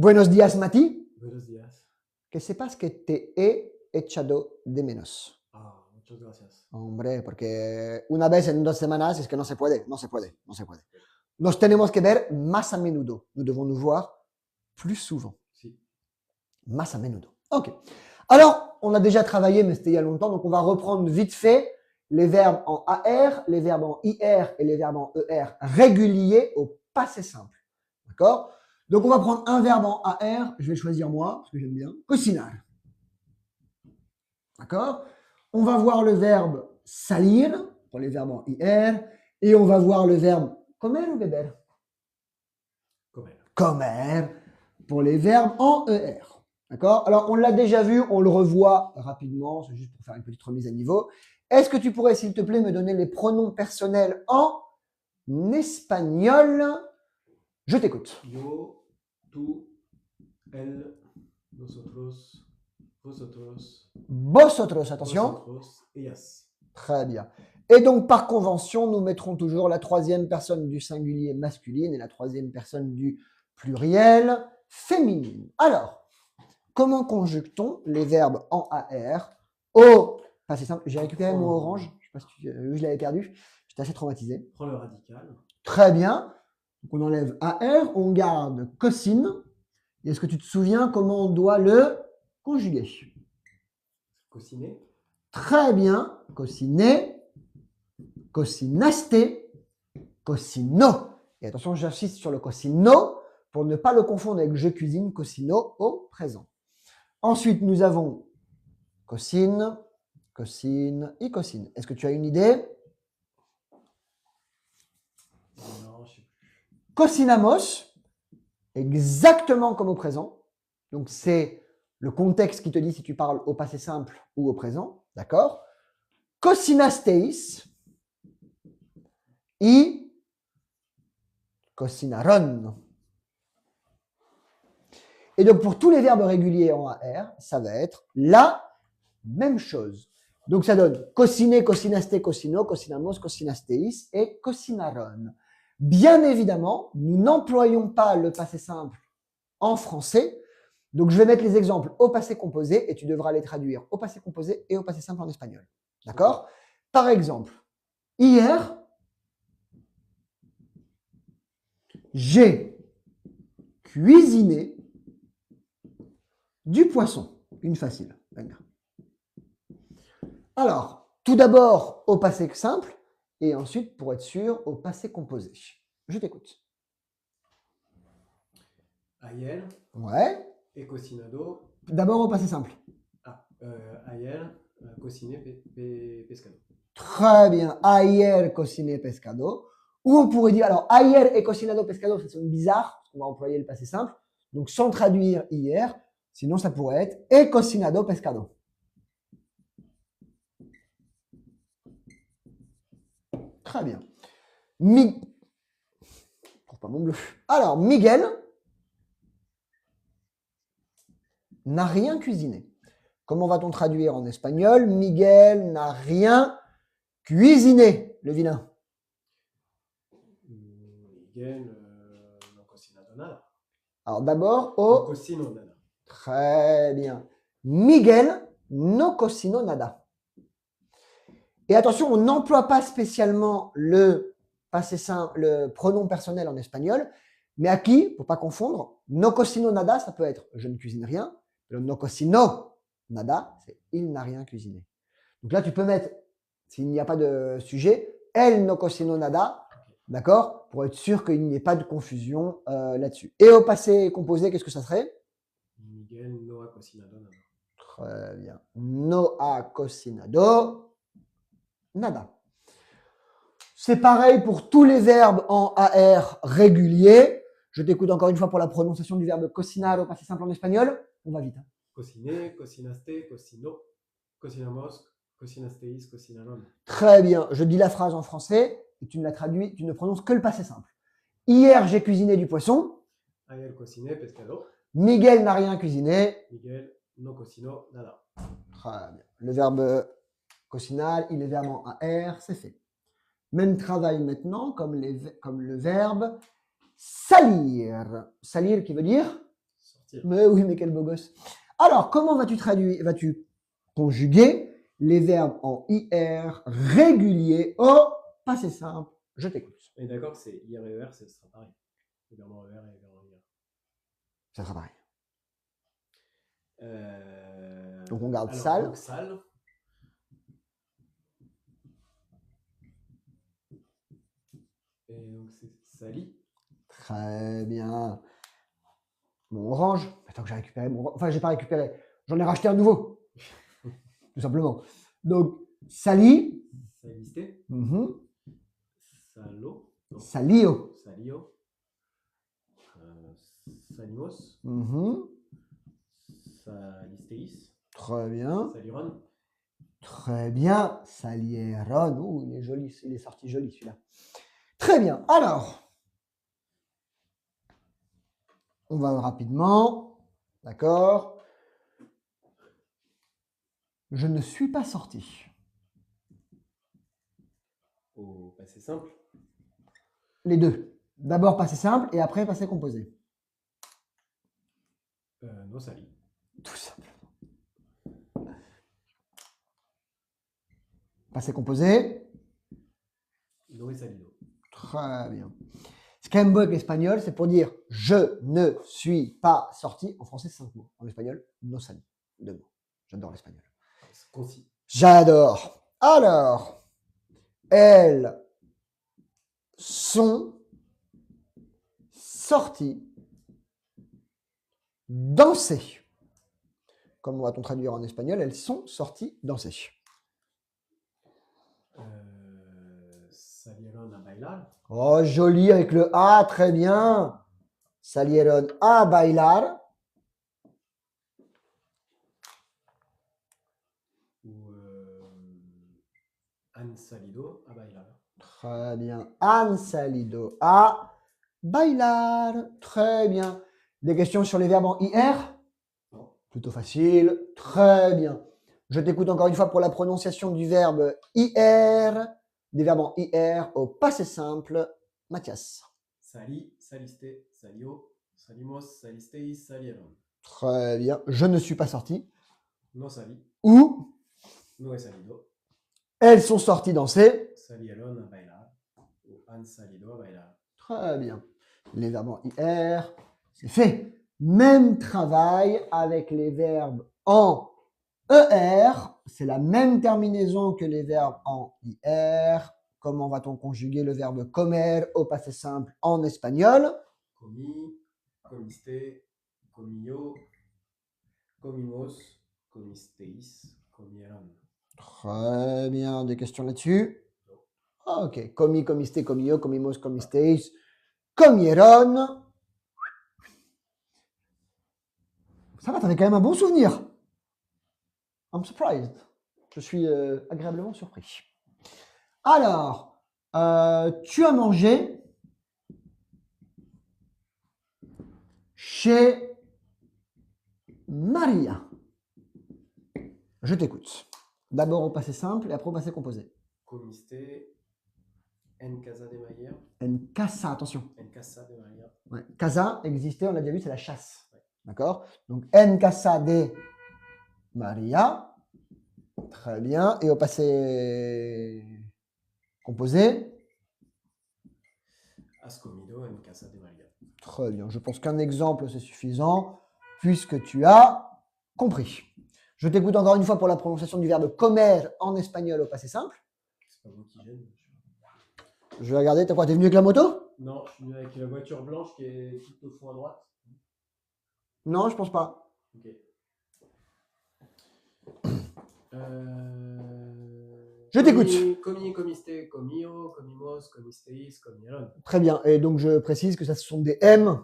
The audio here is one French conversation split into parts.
Buenos días, Mati. Buenos días. Que sepas que te he echado de menos. Ah, muchas gracias. Hombre, porque una vez en 2 semanas es que no se puede. Nos tenemos que ver más a menudo. Nous devons nous voir plus souvent. Sí. Más a menudo. Ok. Alors, on a déjà travaillé, mais c'était il y a longtemps, donc on va reprendre vite fait les verbes en AR, les verbes en IR et les verbes en ER réguliers au passé simple. D'accord? Donc, on va prendre un verbe en AR, je vais choisir moi, parce que j'aime bien, cocinar. D'accord? On va voir le verbe salir, pour les verbes en IR, et on va voir le verbe comer ou beber? Comer. Comer, pour les verbes en ER. D'accord? Alors, on l'a déjà vu, on le revoit rapidement, c'est juste pour faire une petite remise à niveau. Est-ce que tu pourrais, s'il te plaît, me donner les pronoms personnels en espagnol? Je t'écoute. Yo, tú, él, nosotros, vosotros, Vosotros, attention. vosotros, ellas. Très bien. Et donc, par convention, nous mettrons toujours la troisième personne du singulier masculine et la troisième personne du pluriel féminine. Alors, comment conjugue-t-on les verbes en AR au passé simple? J'ai récupéré mon orange. Je ne sais pas si je l'avais perdu. J'étais assez traumatisé. Prends le radical. Très bien. Donc, on enlève AR, on garde cocine. Et est-ce que tu te souviens comment on doit le conjuguer? Cociner. Très bien. Cociner, cocinaste, cocino. Et attention, j'insiste sur le cocino pour ne pas le confondre avec je cuisine, cocino au présent. Ensuite, nous avons cocine, cocine et cocine. Est-ce que tu as une idée? Non, je sais plus. Cocinamos, exactement comme au présent. Donc, c'est le contexte qui te dit si tu parles au passé simple ou au présent. D'accord? Cocinasteis et cocinaron. Et donc, pour tous les verbes réguliers en AR, ça va être la même chose. Donc, ça donne cociner, cocinaste, cocino, cocinamos, cocinasteis et cocinaron. Bien évidemment, nous n'employons pas le passé simple en français. Donc, je vais mettre les exemples au passé composé et tu devras les traduire au passé composé et au passé simple en espagnol. D'accord? Par exemple, hier, j'ai cuisiné du poisson. Une facile. Venga. Alors, tout d'abord au passé simple et ensuite, pour être sûr, au passé composé. Je t'écoute. Ayer, Ouais. he cocinado. D'abord au passé simple. Ah, ayer, cociné pescado. Très bien. Ayer cociné pescado. Ou on pourrait dire, alors, ayer he cocinado pescado, ça sonne bizarre, parce qu'on va employer le passé simple. Donc, sans traduire hier, sinon ça pourrait être he cocinado pescado. Très bien. Trouve pas mon bleu. Alors, Miguel n'a rien cuisiné. Comment va-t-on traduire en espagnol? Miguel n'a rien cuisiné, le vilain. Miguel no cocinado nada. Alors d'abord No au... cocino nada. Très bien. Miguel no cocino nada. Et attention, on n'emploie pas spécialement le passé simple, le pronom personnel en espagnol, mais à qui, pour pas confondre, no cocino nada, ça peut être je ne cuisine rien. Le no cocino nada, c'est il n'a rien cuisiné. Donc là, tu peux mettre, s'il n'y a pas de sujet, elle no cocino nada, d'accord, pour être sûr qu'il n'y ait pas de confusion là-dessus. Et au passé composé, qu'est-ce que ça serait? Miguel no ha cocinado nada. Très bien. No ha cocinado nada. C'est pareil pour tous les verbes en AR réguliers. Je t'écoute encore une fois pour la prononciation du verbe cocinar au passé simple en espagnol. On va vite. Hein. Cociné, cocinaste, cocino, cocinamos, cocinasteis, cocinaron. Très bien. Je dis la phrase en français et tu ne la traduis, tu ne prononces que le passé simple. Hier, j'ai cuisiné du poisson. Ayer cociné pescado. Miguel n'a rien cuisiné. Miguel no cocinó nada. Très bien. Le verbe cocinar, il est verbe en AR, c'est fait. Même travail maintenant comme le verbe salir. Salir qui veut dire sortir. Mais oui, mais quel beau gosse. Alors, comment vas-tu conjuguer les verbes en IR réguliers au passé simple? Je t'écoute. Et d'accord, c'est IR et ER, ce sera pareil. Le verbe en ER et le verbe en IR. Ça sera pareil. Euh, Donc, on garde alors, sale. donc, sale. Et donc, c'est sali. Très bien. Mon orange. Attends que j'ai récupéré mon... Enfin, j'ai pas récupéré. J'en ai racheté un nouveau. Tout simplement. Donc, sali. Salisté. Mhm. Salo. Non. Salio. Salio. Salimos. Mhm. Salisteis. Très bien. Saliron. Très bien. Salieron. Ouh, il est joli. Il est sorti joli celui-là. Très bien. Alors, on va rapidement. D'accord. Je ne suis pas sorti. Au passé simple. Les deux. D'abord passé simple et après passé composé. No sali. Tout simplement. Passé composé. No he salido. Très bien. Ce qui est quand même beau avec l'espagnol, c'est pour dire je ne suis pas sorti. En français, c'est 5 mots. En espagnol, no salí. 2 mots. J'adore l'espagnol. C'est concis. J'adore. Alors, elles sont sorties danser. Comment va-t-on traduire en espagnol? Elles sont sorties danser. Salieron a bailar. Oh, joli avec le A, très bien. Salieron a bailar. Ou han salido a bailar. Très bien. Han salido a bailar. Très bien. Des questions sur les verbes en IR? Non. Plutôt facile. Très bien. Je t'écoute encore une fois pour la prononciation du verbe IR, des verbes en IR au passé simple. Mathias. Sali, saliste, salio, salimos, salisteis, salieron. Très bien. Je ne suis pas sorti. No sali, Ou no he salido. elles sont sorties danser. Salieron a bailar. Ou han salido a bailar. Très bien. Les verbes en IR, c'est fait. Même travail avec les verbes en ER. C'est la même terminaison que les verbes en IR. Comment va-t-on conjuguer le verbe comer au passé simple en espagnol? Comi, comiste, comio, comimos, comisteis, comieron. Très bien. Des questions là-dessus? Ok. Comi, comiste, comio, comimos, comisteis, comieron. Ça va, t'avais quand même un bon souvenir. I'm surprised. Je suis agréablement surpris. Alors, tu as mangé chez Maria. Je t'écoute. D'abord au passé simple et après au passé composé. Comiste, en casa de Maria. En casa, attention. En casa de Maria. Ouais. Casa existait, on l'a déjà vu, c'est la chasse. D'accord? Donc, en casa de Maria. Très bien. Et au passé composé? Has comido en casa de Maria. Très bien. Je pense qu'un exemple, c'est suffisant, puisque tu as compris. Je t'écoute encore une fois pour la prononciation du verbe comer en espagnol au passé simple. C'est pas moi qui gêne. Je vais regarder, t'es quoi, t'es venu avec la moto? Non, je suis venu avec la voiture blanche qui est tout au fond à droite. Non, je pense pas. Ok. Je t'écoute. Comi, comiste, comio, comimos, comisteis, comieron. Très bien. Et donc, je précise que ça, ce sont des M,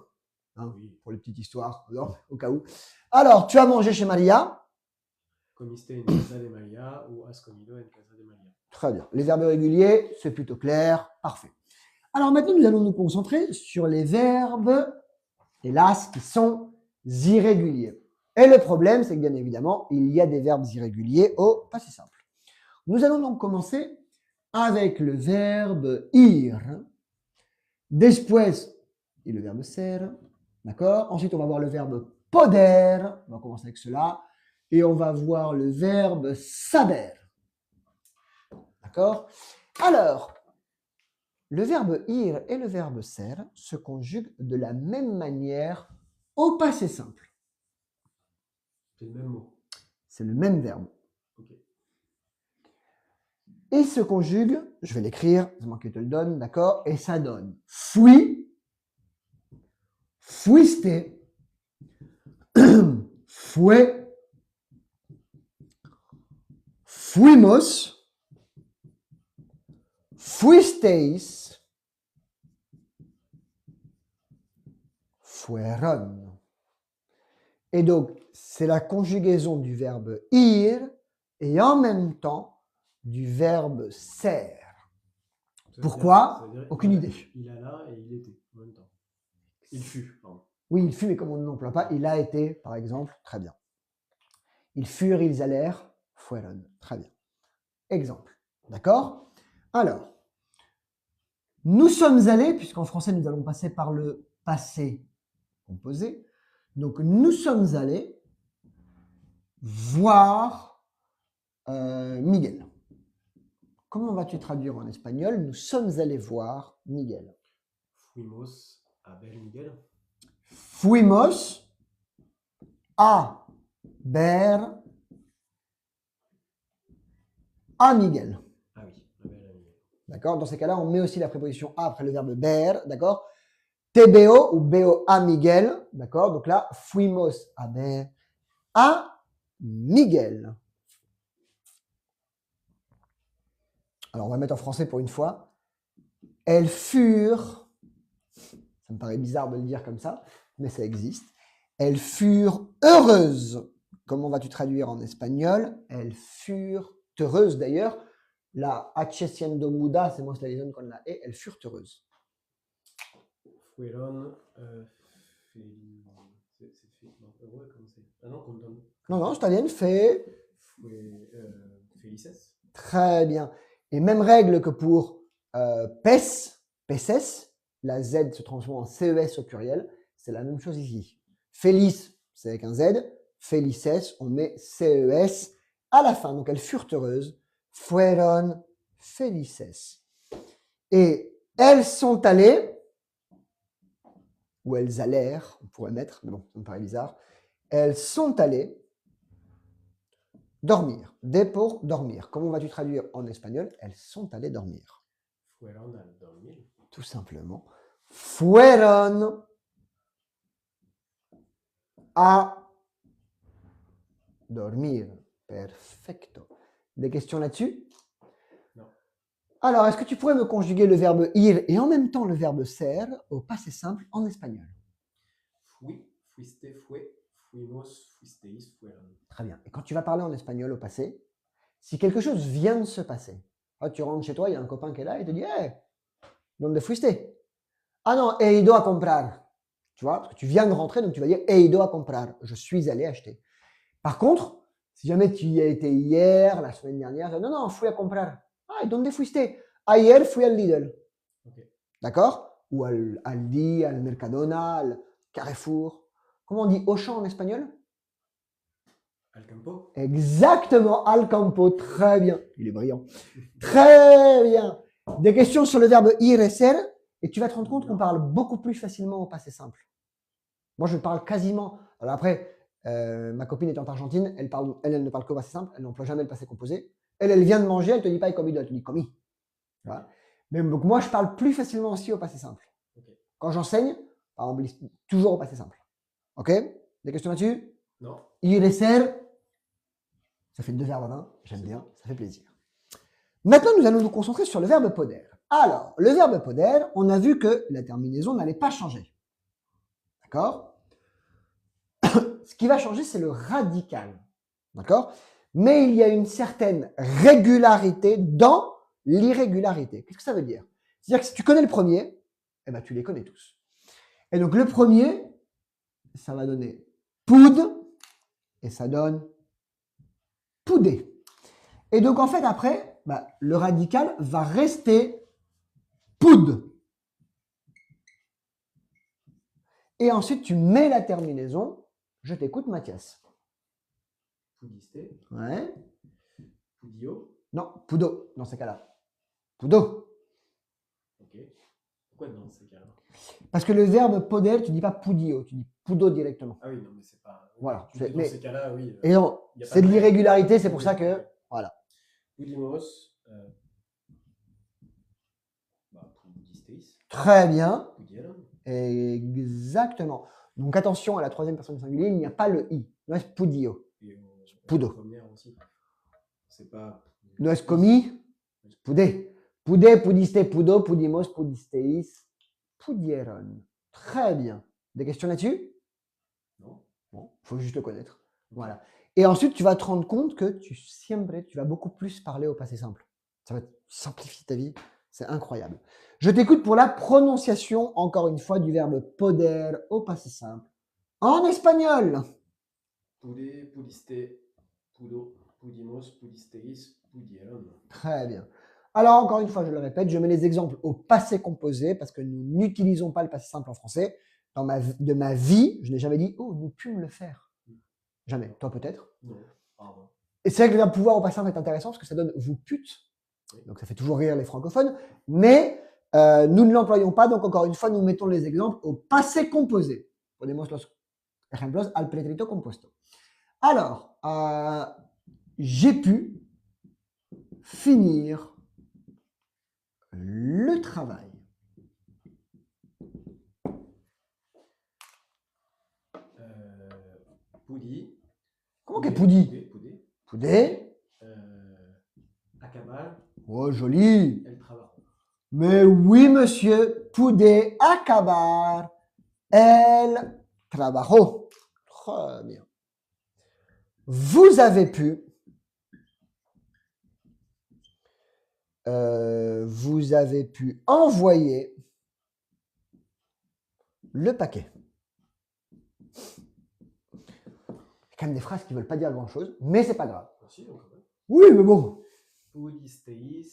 hein, Oui. pour les petites histoires, non, au cas où. Alors, tu as mangé chez Maria. Comiste en casa de Maria ou has comido en casa de Maria. Très bien. Les verbes réguliers, c'est plutôt clair. Parfait. Alors maintenant, nous allons nous concentrer sur les verbes, hélas, qui sont irréguliers. Et le problème, c'est que bien évidemment, il y a des verbes irréguliers au passé simple. Nous allons donc commencer avec le verbe ir. Después, et le verbe ser. D'accord? Ensuite, on va voir le verbe poder. On va commencer avec cela. Et on va voir le verbe saber. D'accord? Alors, le verbe ir et le verbe ser se conjuguent de la même manière au passé simple. C'est le même mot. C'est le même verbe. Ok. Et se conjugue, je vais l'écrire, c'est moi qui te le donne, d'accord? Et ça donne fui, fuiste, fue, fuimos, fuisteis, fueron. Et donc, c'est la conjugaison du verbe ir et en même temps du verbe ser. Ça veut Pourquoi? ça veut dire Aucune il idée. Il alla et il était en même temps. Il fut, pardon. Oui, il fut, mais comme on ne l'emploie pas, il a été, par exemple, très bien. Ils furent, ils allèrent, fueron, très bien. Exemple, d'accord? Alors, nous sommes allés, puisqu'en français nous allons passer par le passé composé, donc nous sommes allés voir Miguel. Comment vas-tu traduire en espagnol? Nous sommes allés voir Miguel. Fuimos a ver Miguel. Fuimos a ver a Miguel. Ah oui, a ver a Miguel. D'accord? Dans ces cas-là, on met aussi la préposition a après le verbe ver, d'accord? TBO ou BO a Miguel, d'accord? Donc là, fuimos a ver a Miguel. Alors, on va mettre en français pour une fois. Elles furent, ça me paraît bizarre de le dire comme ça, mais ça existe. Elles furent heureuses. Comment vas-tu traduire en espagnol? Elles furent heureuses. D'ailleurs, la H siendo muda, c'est moi la liaison con la E, elles furent heureuses. Fueron. Non, heureux, comment c'est? Ah non, qu'on donne. Non, je t'en fait. Felices. Très bien. Et même règle que pour peses, la Z se transforme en CES au pluriel, c'est la même chose ici. Feliz, c'est avec un Z. Felices, on met CES à la fin. Donc elles furent heureuses. Fueron felices. Et elles sont allées, ou elles allèrent, on pourrait mettre, mais bon, ça me paraît bizarre. Elles sont allées dormir. D pour dormir. Comment vas-tu traduire en espagnol? Elles sont allées dormir. Fueron a dormir. Tout simplement. Fueron a dormir. Perfecto. Des questions là-dessus? Non. Alors, est-ce que tu pourrais me conjuguer le verbe ir et en même temps le verbe ser au passé simple en espagnol? Fui, fuiste, fue, fuimos, fuisteis, fueron. Très bien. Et quand tu vas parler en espagnol au passé, si quelque chose vient de se passer, tu rentres chez toi, il y a un copain qui est là et te dit hey, ¿dónde fuiste? Ah non, he ido a comprar. Tu vois, parce que tu viens de rentrer, donc tu vas dire he ido a comprar. Je suis allé acheter. Par contre, si jamais tu y as été hier, la semaine dernière, non, fui a comprar. Ah, ¿y dónde fuiste? Ayer fui al Lidl. Okay. D'accord? Ou al Aldi, al Mercadona, al Carrefour. Comment on dit Auchan en espagnol? Al campo. Exactement, al campo. Très bien. Il est brillant. Très bien. Des questions sur le verbe ir et ser, et tu vas te rendre compte qu'on parle beaucoup plus facilement au passé simple. Moi, je parle quasiment. Alors après, ma copine étant argentine, elle ne parle qu'au passé simple, elle n'emploie jamais le passé composé. Elle vient de manger, elle te dit pas comido, elle te dit comi. Voilà. Mais donc moi, je parle plus facilement aussi au passé simple. Okay. Quand j'enseigne, par exemple, toujours au passé simple. Ok? Des questions là-dessus? Non. Ir et ser, ça fait 2 verbes à 20, j'aime bien, ça fait plaisir. Maintenant, nous allons nous concentrer sur le verbe poder. Alors, le verbe poder, on a vu que la terminaison n'allait pas changer. D'accord? Ce qui va changer, c'est le radical. D'accord? Mais il y a une certaine régularité dans l'irrégularité. Qu'est-ce que ça veut dire? C'est-à-dire que si tu connais le premier, eh ben, tu les connais tous. Et donc, le premier, ça va donner poud, et ça donne poudé. Et donc, en fait, après, le radical va rester poud. Et ensuite, tu mets la terminaison. Je t'écoute, Mathias. Pudiste, Ouais. pudio. Non, pudo, dans ces cas-là. Pudo. Ok. Pourquoi dans ces cas-là? Parce que le verbe poder, tu dis pas pudio, tu dis pudo directement. Ah oui, non, mais c'est pas. Voilà. Dans Mais, ces cas-là, oui. et non, il y a pas c'est de de- l'irrégularité, c'est pour Oui, ça que. ok. Voilà. Pudimos, pudisteis, Très bien. pudieron. Exactement. Donc attention à la troisième personne singulier, il n'y a pas le i. No es pudio. Et Pudo. la première aussi. C'est pas. No es comi, pude. Pude, pudiste, pudo, pudimos, pudisteis, pudieron. Très bien. Des questions là-dessus? Non. Bon, il faut juste le connaître. Voilà. Et ensuite, tu vas te rendre compte que tu vas beaucoup plus parler au passé simple. Ça va te simplifier ta vie. C'est incroyable. Je t'écoute pour la prononciation, encore une fois, du verbe poder au passé simple. En espagnol. Pude, pudiste, pudo, pudimos, pudisteis, pudieron. Très bien. Alors, encore une fois, je le répète, je mets les exemples au passé composé parce que nous n'utilisons pas le passé simple en français. De ma vie, je n'ai jamais dit « Oh, nous pûmes le faire ». Jamais. Toi, peut-être. Non, pardon. Et c'est vrai que le verbe pouvoir au passé simple est intéressant parce que ça donne « vous pûtes ». Donc, ça fait toujours rire les francophones. Mais nous ne l'employons pas. Donc, encore une fois, nous mettons les exemples au passé composé. Ponemos los ejemplos al pretérito compuesto. Alors, j'ai pu finir le travail. Pudi. Comment qu'est Poudi? Pudé. Poudé. Acabar. Oh, joli. El trabajo. Mais oui, monsieur. Poudé acabar el trabajo. Très bien. Vous avez pu. Envoyer le paquet. Il y a quand même des phrases qui ne veulent pas dire grand-chose, mais c'est pas grave. Ah, si, donc, quand même. Oui, mais bon. Pudisteis.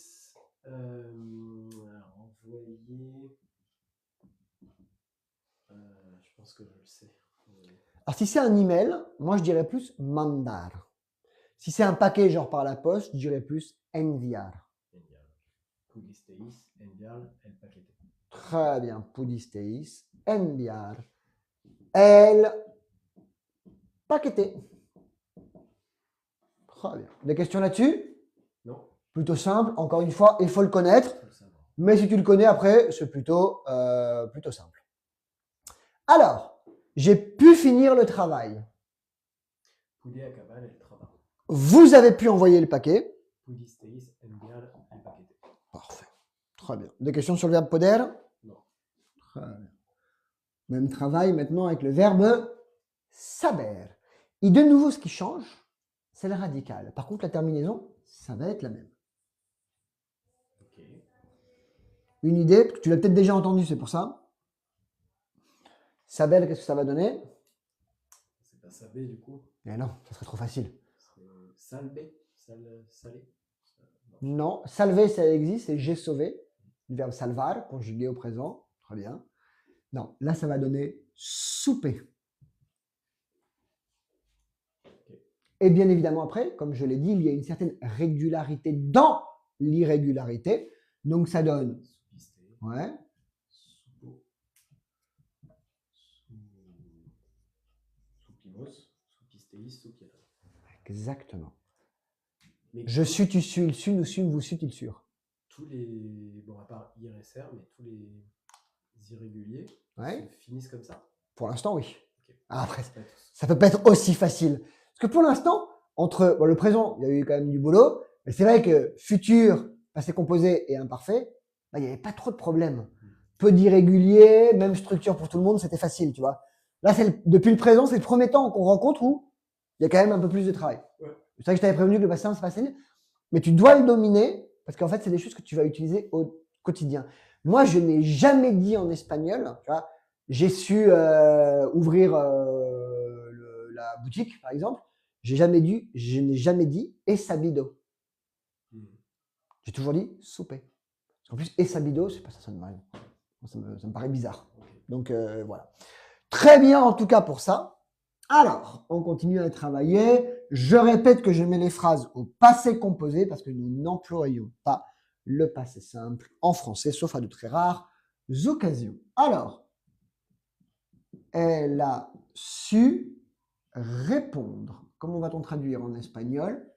Envoyer. Je pense que je le sais. Alors, si c'est un email, moi, je dirais plus mandar. Si c'est un paquet, genre par la poste, je dirais plus enviar. Pudisteis enviar el paquete. Très bien. Pudisteis enviar el paquete. Très bien. Des questions là-dessus? Non. Plutôt simple. Encore une fois, il faut le connaître. Faut le savoir. Mais si tu le connais après, c'est plutôt simple. Alors, j'ai pu finir le travail. Pude acabar el trabajo. Vous avez pu envoyer le paquet. Pudisteis enviar el paquete. Parfait. Très bien. Des questions sur le verbe poder? Non. Très bien. Même travail maintenant avec le verbe saber. Et de nouveau, ce qui change, c'est le radical. Par contre, la terminaison, ça va être la même. Ok. Une idée, parce que tu l'as peut-être déjà entendu, c'est pour ça. Saber, qu'est-ce que ça va donner? C'est pas saber du coup. Eh non, ça serait trop facile. Salvé. Salé. Non, salver, ça existe, c'est j'ai sauvé. Le verbe salvar, conjugué au présent. Très bien. Non, là, ça va donner souper. Okay. Et bien évidemment, après, comme je l'ai dit, il y a une certaine régularité dans l'irrégularité. Donc, ça donne. Soupiste. Ouais. Soupo. Soupimos. Soupisteis. Soupieron. Exactement. Mais Je suis, tu suis, il sue, nous sûmes, vous sut, il sûr. Tous les. Bon, à part IRSR, mais tous les irréguliers Ouais. se finissent comme ça. Pour l'instant, oui. Okay. Après, Pas tous. ça peut pas être aussi facile. Parce que pour l'instant, entre le présent, il y a eu quand même du boulot. Mais c'est vrai que futur, passé composé et imparfait, il n'y avait pas trop de problèmes. Peu d'irréguliers, même structure pour tout le monde, c'était facile, tu vois. Là, depuis le présent, c'est le premier temps qu'on rencontre où il y a quand même un peu plus de travail. Ouais. C'est vrai que je t'avais prévenu que le passé simple, c'est facile. Mais tu dois le dominer parce qu'en fait, c'est des choses que tu vas utiliser au quotidien. Moi, je n'ai jamais dit en espagnol, tu vois, j'ai su ouvrir la boutique, par exemple. Je n'ai jamais dit « he sabido ». J'ai toujours dit « souper ». En plus, « he sabido », c'est pas ça sonne mal. Ça me paraît bizarre. Donc, voilà. Très bien, en tout cas, pour ça. Alors, on continue à travailler. Je répète que je mets les phrases au passé composé parce que nous n'employons pas le passé simple en français, sauf à de très rares occasions. Alors, elle a su répondre. Comment va-t-on traduire en espagnol?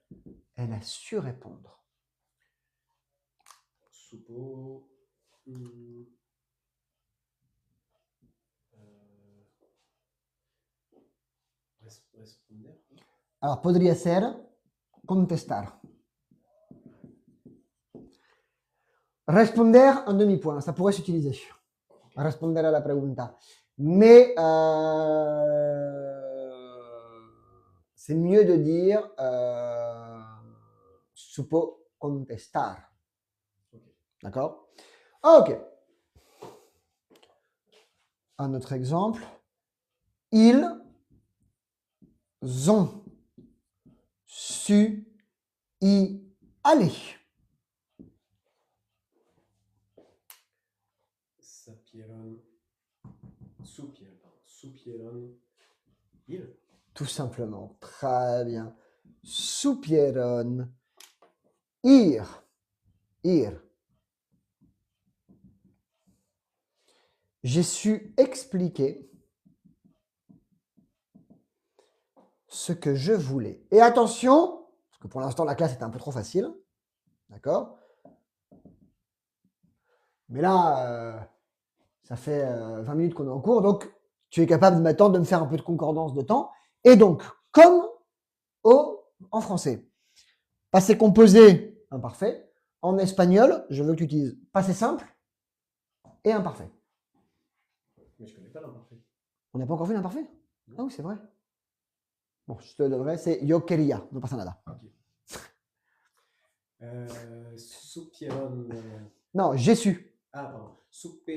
Elle a su répondre. Supo. Responder. Alors, podría ser contestar. Responder, un demi-point, ça pourrait s'utiliser. Responder a la pregunta. Mais c'est mieux de dire supo contestar. D'accord? Ok. Un autre exemple. Ils ont su y aller. Supieron. Il. Tout simplement. Très bien. Supieron ir. Ir. J'ai su expliquer ce que je voulais. Et attention, parce que pour l'instant la classe est un peu trop facile. D'accord? Mais là, ça fait 20 minutes qu'on est en cours, donc tu es capable maintenant de me faire un peu de concordance de temps. Et donc, comme en français, passé composé, imparfait. En espagnol, je veux que tu utilises passé simple et imparfait. Mais je connais pas l'imparfait. On n'a pas encore vu l'imparfait? Ah oui, c'est vrai. Bon, je te le donnerai, c'est yo quería, no pasa nada. Ok. Supieron. Non, j'ai su. Ah, pardon. Supe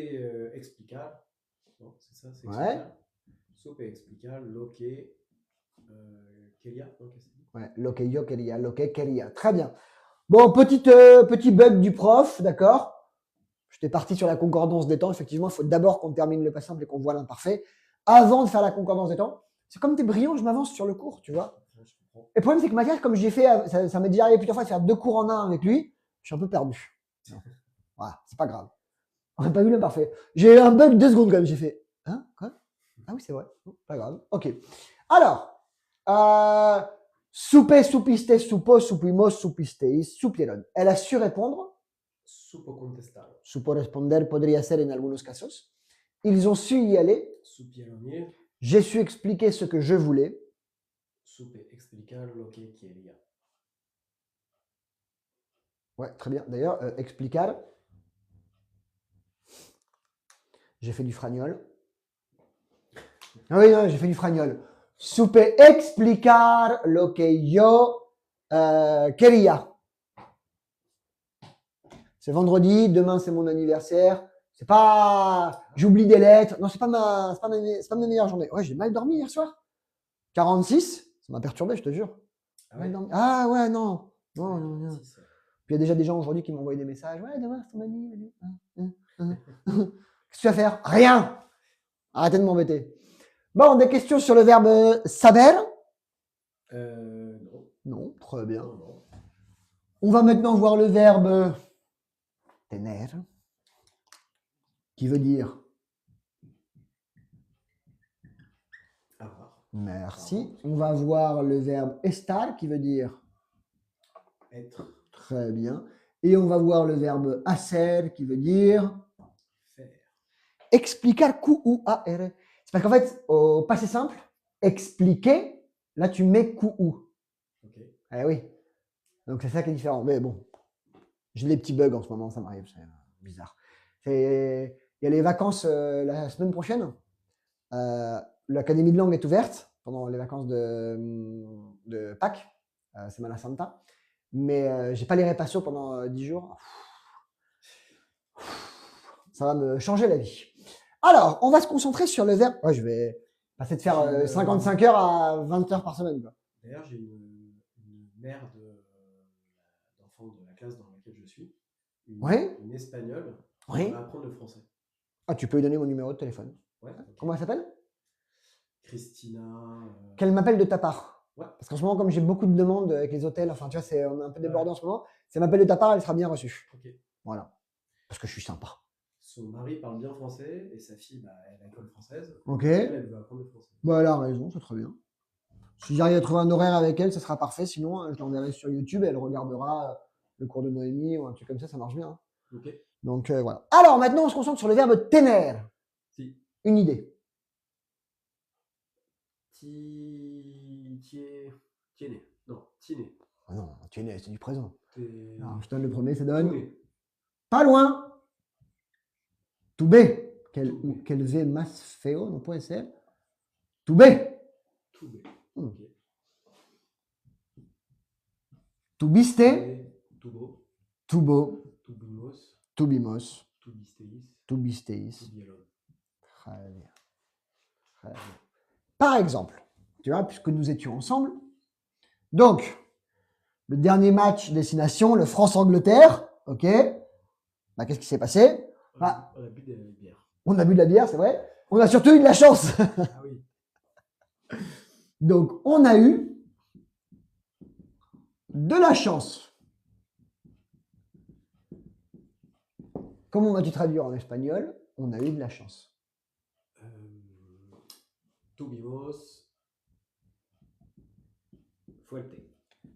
explicar. Non, c'est ça, c'est Ouais. explicar. Supe explicar lo que quería. Non, qu'est-ce que c'est? Ouais, lo que yo quería, lo que quería. Très bien. Bon, petit bug du prof, d'accord? J'étais parti sur la concordance des temps. Effectivement, il faut d'abord qu'on termine le passé simple et qu'on voit l'imparfait avant de faire la concordance des temps. C'est comme t'es brillant, je m'avance sur le cours, tu vois. Je comprends. Et le problème, c'est que Mathias, comme j'ai fait, ça m'est déjà arrivé plusieurs fois de faire 2 cours en un avec lui, je suis un peu perdu. Voilà, c'est pas grave. On n'a pas vu l'imparfait. J'ai eu un bug 2 secondes quand même. J'ai fait, hein, quoi? Ah oui, c'est vrai. Pas grave. Ok. Alors, supe, supiste, supo, supimos, supisteis, supieron. Elle a su répondre. Supo contestar. Supo responder podría ser en algunos casos. Ils ont su y aller. Supieron ir. J'ai su expliquer ce que je voulais. Supe explicar lo que quería. Ouais, très bien. D'ailleurs, explicar. J'ai fait du fragnol. Ah oui, non, j'ai fait du fragnol. Supe explicar lo que yo quería. C'est vendredi, demain c'est mon anniversaire. C'est pas, j'oublie des lettres. Non, c'est pas ma meilleure journée. Ouais, j'ai mal dormi hier soir. 46, ça m'a perturbé, je te jure. Ah ouais? Ah ouais, non. Non, non, non. 46. Puis il y a déjà des gens aujourd'hui qui m'ont envoyé des messages. Ouais, demain c'est ton anniversaire. Qu'est-ce que tu vas faire? Rien. Arrêtez de m'embêter. Bon, des questions sur le verbe saber? Non. Non, très bien. Non, non. On va maintenant voir le verbe tener, qui veut dire Avoir. merci. On va voir le verbe estar, qui veut dire Être. très bien. Et on va voir le verbe hacer, qui veut dire Faire. explicar, Q-U-A-R. C'est parce qu'en fait, au passé simple, expliquer, là tu mets Q-U. Ok. Eh oui. Donc c'est ça qui est différent. Mais bon, j'ai des petits bugs en ce moment, ça m'arrive, c'est bizarre. Il y a les vacances la semaine prochaine. L'Académie de langue est ouverte pendant les vacances de Pâques, Semana Santa. Mais j'ai pas les répassos pendant 10 jours. Ça va me changer la vie. Alors, on va se concentrer sur le verbe. Ouais, je vais passer de faire 55 heures à 20 heures par semaine. D'ailleurs, j'ai une mère d'enfant de la classe dans laquelle je suis. Une espagnole qui va apprendre le français. Ah, tu peux lui donner mon numéro de téléphone. Ouais, okay. Comment elle s'appelle? Christina. Qu'elle m'appelle de ta part. Ouais. Parce qu'en ce moment, comme j'ai beaucoup de demandes avec les hôtels, enfin, tu vois, on est un peu débordé en ce moment. Si elle m'appelle de ta part, elle sera bien reçue. Ok. Voilà. Parce que je suis sympa. Son mari parle bien français et sa fille, bah, elle a l'école française. Ok. Elle veut apprendre le français. Bah, elle a raison, c'est très bien. Si j'arrive à trouver un horaire avec elle, ça sera parfait. Sinon, je l'enverrai sur YouTube et elle regardera le cours de Noémie ou un truc comme ça marche bien. Ok. Donc, voilà. Alors, maintenant, on se concentre sur le verbe tener. Si. Une idée. Tiene. Non, tiene. Ah non, tiene, c'est du présent. T'es- Alors, je donne le premier, ça donne. Tune. Pas loin. Tuve. Tuve. Quel V más feo, no puede ser. Tuve. Tuve. Hmm. Ok. Tuviste. Tuvo. Tuvo. Tuvimos. Tuvimos. Tuvisteis. Tuvisteis. Tuvieron. Très bien. Très bien. Par exemple, tu vois, puisque nous étions ensemble, donc, le dernier match destination, le France-Angleterre, ok, bah, qu'est-ce qui s'est passé? Bah, On a bu de la bière. On a bu de la bière, c'est vrai. On a surtout eu de la chance. Ah oui. Donc, on a eu de la chance. Comment vas-tu traduire en espagnol? On a eu de la chance. Tuvimos fuerte.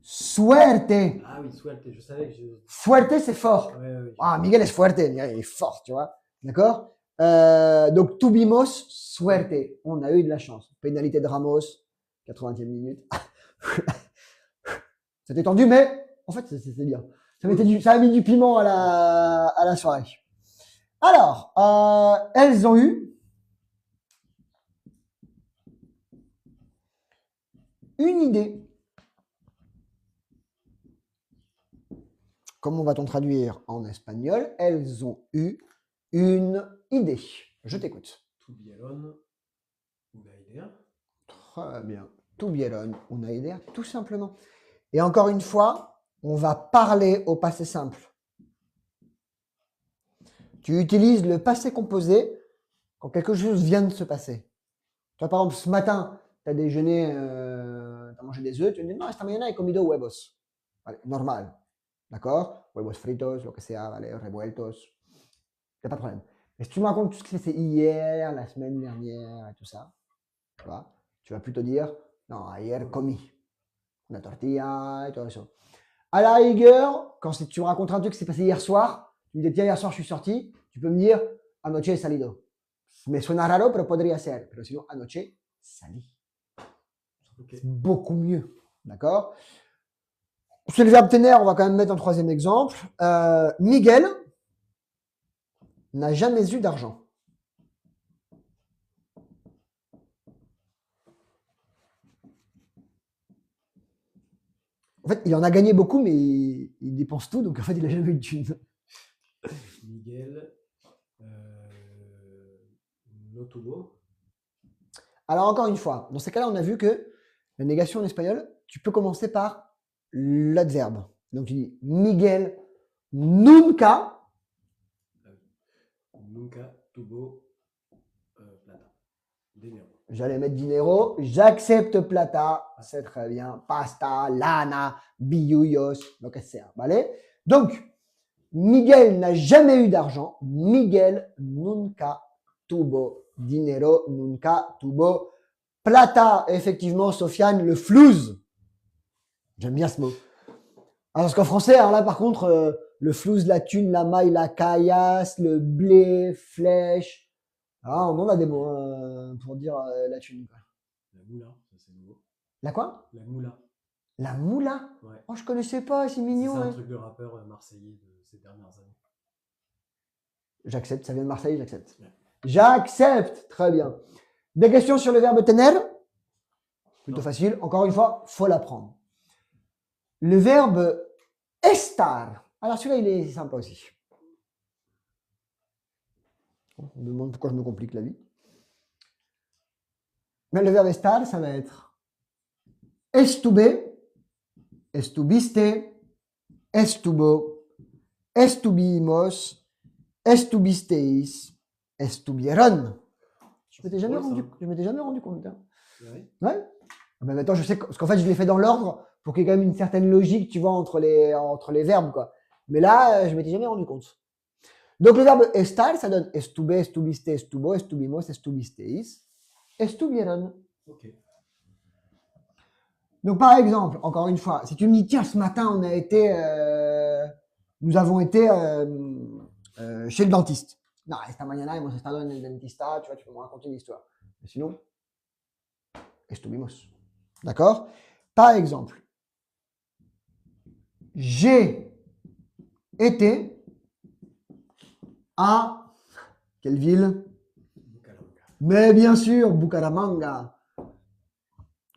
Suerte. Ah oui, suerte. Je savais que je. Fuerte, c'est fort. Ouais. Ah, Miguel est fuerte. Miguel, il est fort, tu vois. D'accord? Donc, tuvimos suerte. On a eu de la chance. Pénalité de Ramos, 80e minute. C'était tendu, mais en fait, c'est bien. Ça a mis du piment à la soirée. Alors, elles ont eu une idée. Comment va-t-on traduire en espagnol? Elles ont eu une idée. Je t'écoute. Tuvieron una idea. Très bien. Tuvieron una idea, tout simplement. Et encore une fois, on va parler au passé simple. Tu utilises le passé composé quand quelque chose vient de se passer. Tu vois, par exemple, ce matin, tu as déjeuné, tu as mangé des œufs, tu dis non, esta mañana he comido huevos. Vale, normal. D'accord? Huevos fritos, lo que sea, vale, revueltos. Il n'y a pas de problème. Mais si tu me racontes tout ce qui s'est passé hier, la semaine dernière et tout ça, tu vas plutôt dire non, hier comí una tortilla et tout ça. À la rigueur, quand tu me racontes un truc qui s'est passé hier soir, tu me dis tiens, hier soir je suis sorti, tu peux me dire anoche he salido. Me suena raro, pero podría ser. Pero sinon, anoche salí. Okay. C'est beaucoup mieux. D'accord? C'est le verbe tener, on va quand même mettre un troisième exemple. Miguel n'a jamais eu d'argent. En fait, il en a gagné beaucoup, mais il dépense tout, donc en fait, il n'a jamais eu de thune. Miguel, no tuvo. Alors, encore une fois, dans ces cas-là, on a vu que la négation en espagnol, tu peux commencer par l'adverbe. Donc, tu dis Miguel nunca. Nunca tuvo plata. Dinero. J'allais mettre dinero. J'accepte plata. C'est très bien. Pasta, lana, billullos, lo que sea. ¿Vale? Donc, Miguel n'a jamais eu d'argent. Miguel nunca tuvo dinero. Nunca tuvo plata. Effectivement, Sofiane, le flouze. J'aime bien ce mot. Alors, parce qu'en français, alors là, par contre, le flouze, la thune, la maille, la caillasse, le blé, flèche. Ah, on en a des mots pour dire la thune. Quoi. La moula, ça c'est nouveau. La quoi? La moula. La moula? Ouais. Oh, je connaissais pas, c'est mignon. C'est un truc de rappeur marseillais de ces dernières années. J'accepte, ça vient de Marseille, j'accepte. Ouais. J'accepte, très bien. Des questions sur le verbe tener? Plutôt facile. Encore une fois, faut l'apprendre. Le verbe estar. Alors celui-là, il est sympa aussi. On me demande pourquoi je me complique la vie. Mais le verbe estar, ça va être estuve, estuviste, estuvo, estuvimos, estuvisteis, estuvieron. Je m'étais jamais rendu compte. Hein. Oui. Ouais. Ben maintenant, je sais parce qu'en fait, je l'ai fait dans l'ordre pour qu'il y ait quand même une certaine logique, tu vois, entre les verbes, quoi. Mais là, je m'étais jamais rendu compte. Donc, le verbe estar, ça donne estuve, estuviste, estuvo, estuvimos, estuvisteis, estuvieron. Ok. Donc, par exemple, encore une fois, si tu me dis, tiens, ce matin, nous avons été chez le dentiste. Non, esta mañana hemos estado en el dentista, tu vois, tu peux me raconter une histoire. Mais sinon, estuvimos. D'accord? Par exemple, j'ai été à quelle ville? Bucaramanga. Mais bien sûr, Bucaramanga.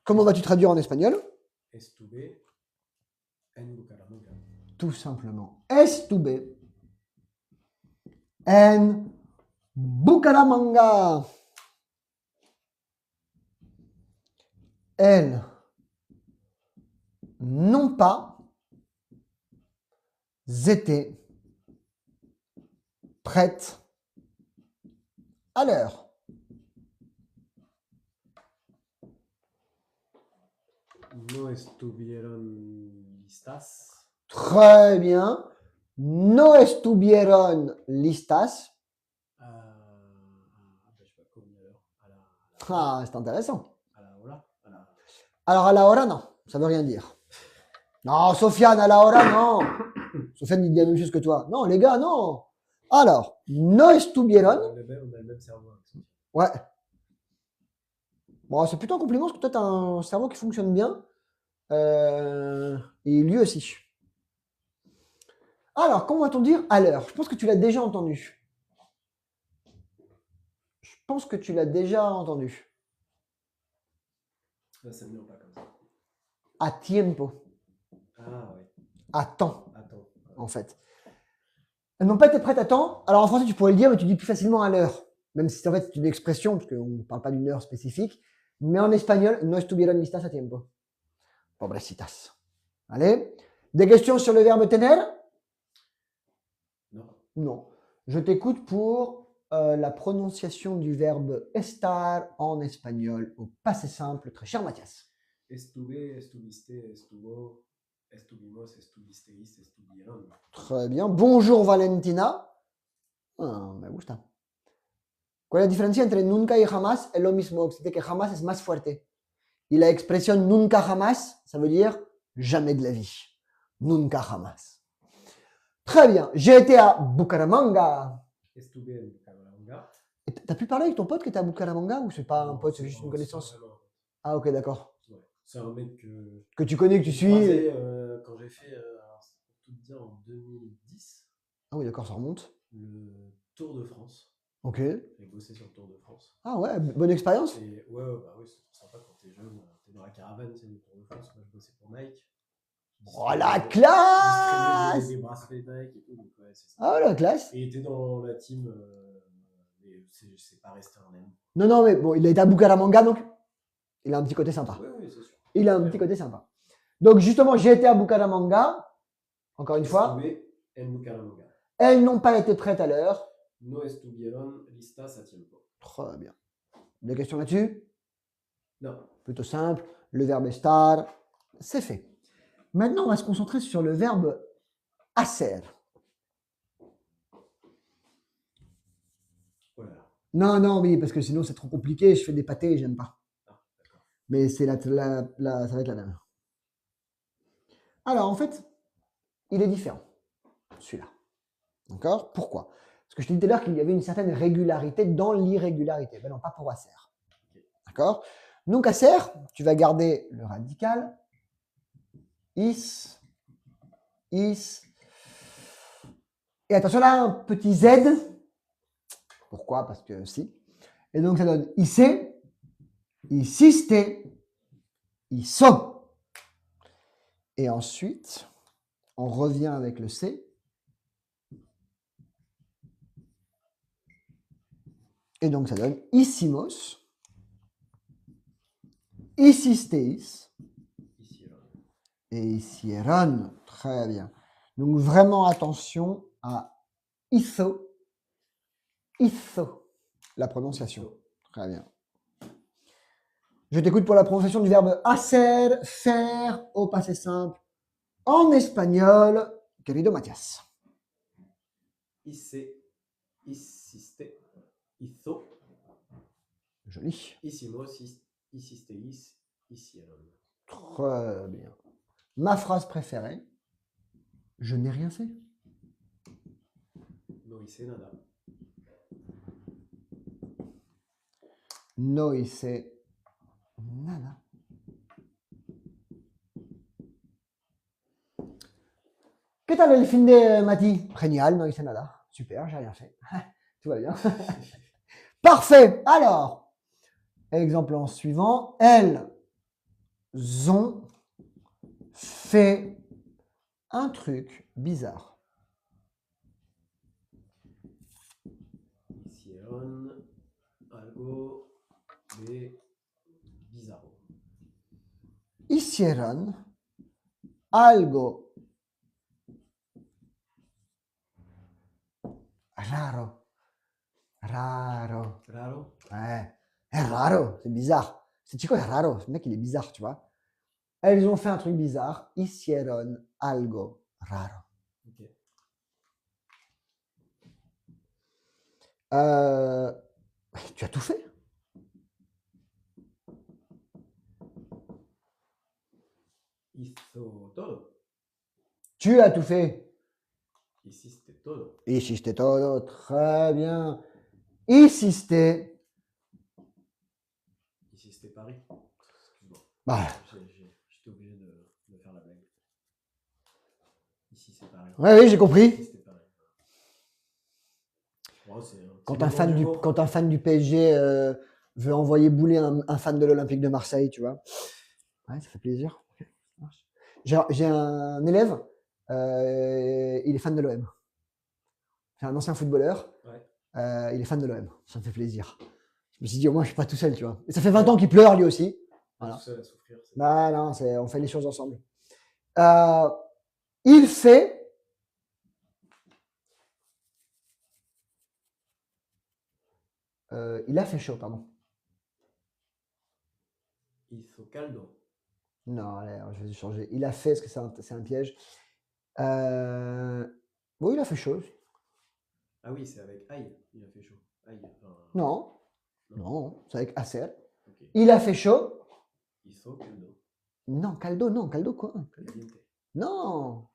Comment vas-tu traduire en espagnol? Estuve en Bucaramanga. Tout simplement. Estuve en Bucaramanga. Elles n'ont pas été prêtes à l'heure. No estuvieron listas. Très bien. No estuvieron listas. Je sais pas comment alors. Ah, c'est intéressant. À la hora. Alors, à la hora, non. Ça veut rien dire. Non, Sofiane, à la hora, non. Sofiane, il dit la même chose que toi. Non, les gars, non. Alors, no estuvieron. On a le même cerveau. Ouais. Bon, c'est plutôt un compliment parce que toi, tu as un cerveau qui fonctionne bien. Et lui aussi. Alors, comment va-t-on dire à l'heure? Je pense que tu l'as déjà entendu. Ça ne vient pas comme ça. A tiempo. Ah oui. À temps, Attends. en fait. Elles n'ont pas été prêtes à temps. Alors, en français, tu pourrais le dire, mais tu dis plus facilement à l'heure. Même si, en fait, c'est une expression, parce qu'on ne parle pas d'une heure spécifique. Mais en espagnol, no estuvieron listas a tiempo. Pobrecitas. Allez. Des questions sur le verbe tener? Non. Non. Je t'écoute pour la prononciation du verbe estar en espagnol au passé simple, très cher Mathias. Estuve, estuviste, estuvo, estuvimos, estuvisteis, estuvieron. Très bien. Bonjour Valentina. Ah, me gusta. ¿Cuál es la diferencia entre nunca y jamás? Es lo mismo, c'est que jamás es más fuerte. Y la expression nunca jamás, ça veut dire jamais de la vie. Nunca jamás. Très bien. J'ai été à Bucaramanga. Estuve en Bucaramanga. T'as pu parler avec ton pote qui était à Bucaramanga ou c'est pas un pote, c'est juste une connaissance? Ah ok, d'accord. Ouais. C'est un mec que tu connais, que tu suis. Croisé, quand j'ai fait, alors c'est pour tout te dire, en 2010. Ah oui, d'accord, ça remonte. Le Tour de France. Ok. J'ai bossé sur le Tour de France. Ah ouais, bonne expérience. Et ouais, bah oui, c'est sympa quand t'es jeune, t'es dans la caravane, c'est le Tour de France. Moi, je bossais pour Nike. Oh la classe! Des bracelets Nike et tout, donc ouais, c'est ça. Ah la classe! Et il était dans la team, mais c'est pas resté un ami. Non, mais bon, il a été à Bucaramanga, donc il a un petit côté sympa. Oui, c'est sûr. Il a un petit côté sympa. Donc justement, j'ai été à Bucaramanga, encore une fois. En Bucaramanga. Elles n'ont pas été prêtes à l'heure. No estuvieron listas a tiempo. Très bien. Des questions là-dessus? Non. Plutôt simple. Le verbe estar, c'est fait. Maintenant, on va se concentrer sur le verbe hacer. Voilà. Non, oui, parce que sinon c'est trop compliqué, je fais des pâtés et j'aime pas. Ah, d'accord. Mais c'est ça va être la même. Alors, en fait, il est différent, celui-là. D'accord? Pourquoi? Parce que je t'ai dit tout à l'heure qu'il y avait une certaine régularité dans l'irrégularité. Ben non, pas pour hacer. D'accord? Donc, hacer, tu vas garder le radical. Is. Et attention là, un petit Z. Pourquoi? Parce que si. Et donc, ça donne IC, ICiste, ISO. Et ensuite, on revient avec le C. Et donc, ça donne ICIMOS, ICISTEIS et ICIERON. Très bien. Donc, vraiment attention à ISO, la prononciation. Très bien. Je t'écoute pour la prononciation du verbe hacer, faire au passé simple en espagnol. Querido Mathias. Hice, hiciste, hizo. Joli. Hicimos, hicisteis, hicieron. Très bien. Ma phrase préférée. Je n'ai rien fait. No hice nada. No hice nada. ¿Qué tal el fin de Mati? Génial, no hice nada. Super, j'ai rien fait. Tout va bien. Parfait. Alors, exemple en suivant. Elles ont fait un truc bizarre. Hicieron algo de bizarro. Hicieron algo raro. Raro. Raro. Ouais. C'est raro, c'est bizarre. Ce chico est raro. Ce mec, il est bizarre, tu vois. Elles ont fait un truc bizarre. Hicieron algo raro. Ok. Tu as tout fait. Hizo todo. Tu as tout fait. Hiciste todo. Hiciste todo. Très bien. Hiciste. Hiciste Paris. Excuse-moi. Bah, J'étais obligé de faire la blague. Ici c'est Paris. oui, j'ai compris. Hiciste Paris. Oh, Quand un fan du PSG veut envoyer bouler un fan de l'Olympique de Marseille, tu vois. Ouais, ça fait plaisir. J'ai un élève, il est fan de l'OM. C'est un ancien footballeur. Ouais. Il est fan de l'OM. Ça me fait plaisir. Je me suis dit, au moins, je suis pas tout seul, tu vois. Et ça fait 20 ans qu'il pleure, lui aussi. Voilà. Tout seul à souffrir. Bah, non, on fait les choses ensemble. Il fait. Il a fait chaud, pardon. Hizo caldo. Non, allez, je vais changer. Il a fait, parce que c'est un piège. Bon, il a fait chaud. Ah oui, c'est avec aïe. Il a fait chaud. Aïe. Non, c'est avec Acer. Okay. Il a fait chaud. Hizo caldo. Non, caldo quoi? Caliente. Non.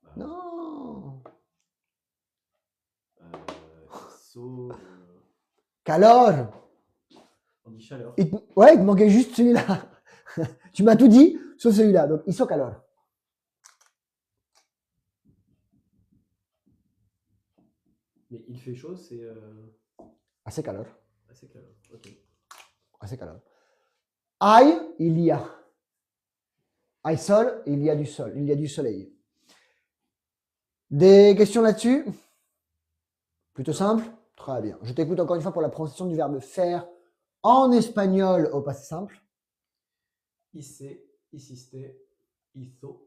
Bah, Non. Hizo. Calor. On dit chaleur. Ouais, il te manquait juste celui-là. Tu m'as tout dit, sauf celui-là. Donc, hizo calor. Mais il fait chaud, c'est. Hace calor. Assez calor. Ok. Hace calor. Hay, il y a. Hay sol, il y a du sol. Il y a du soleil. Des questions là-dessus? Plutôt simple? Très bien. Je t'écoute encore une fois pour la prononciation du verbe faire en espagnol au passé simple. Hice, hiciste, hizo,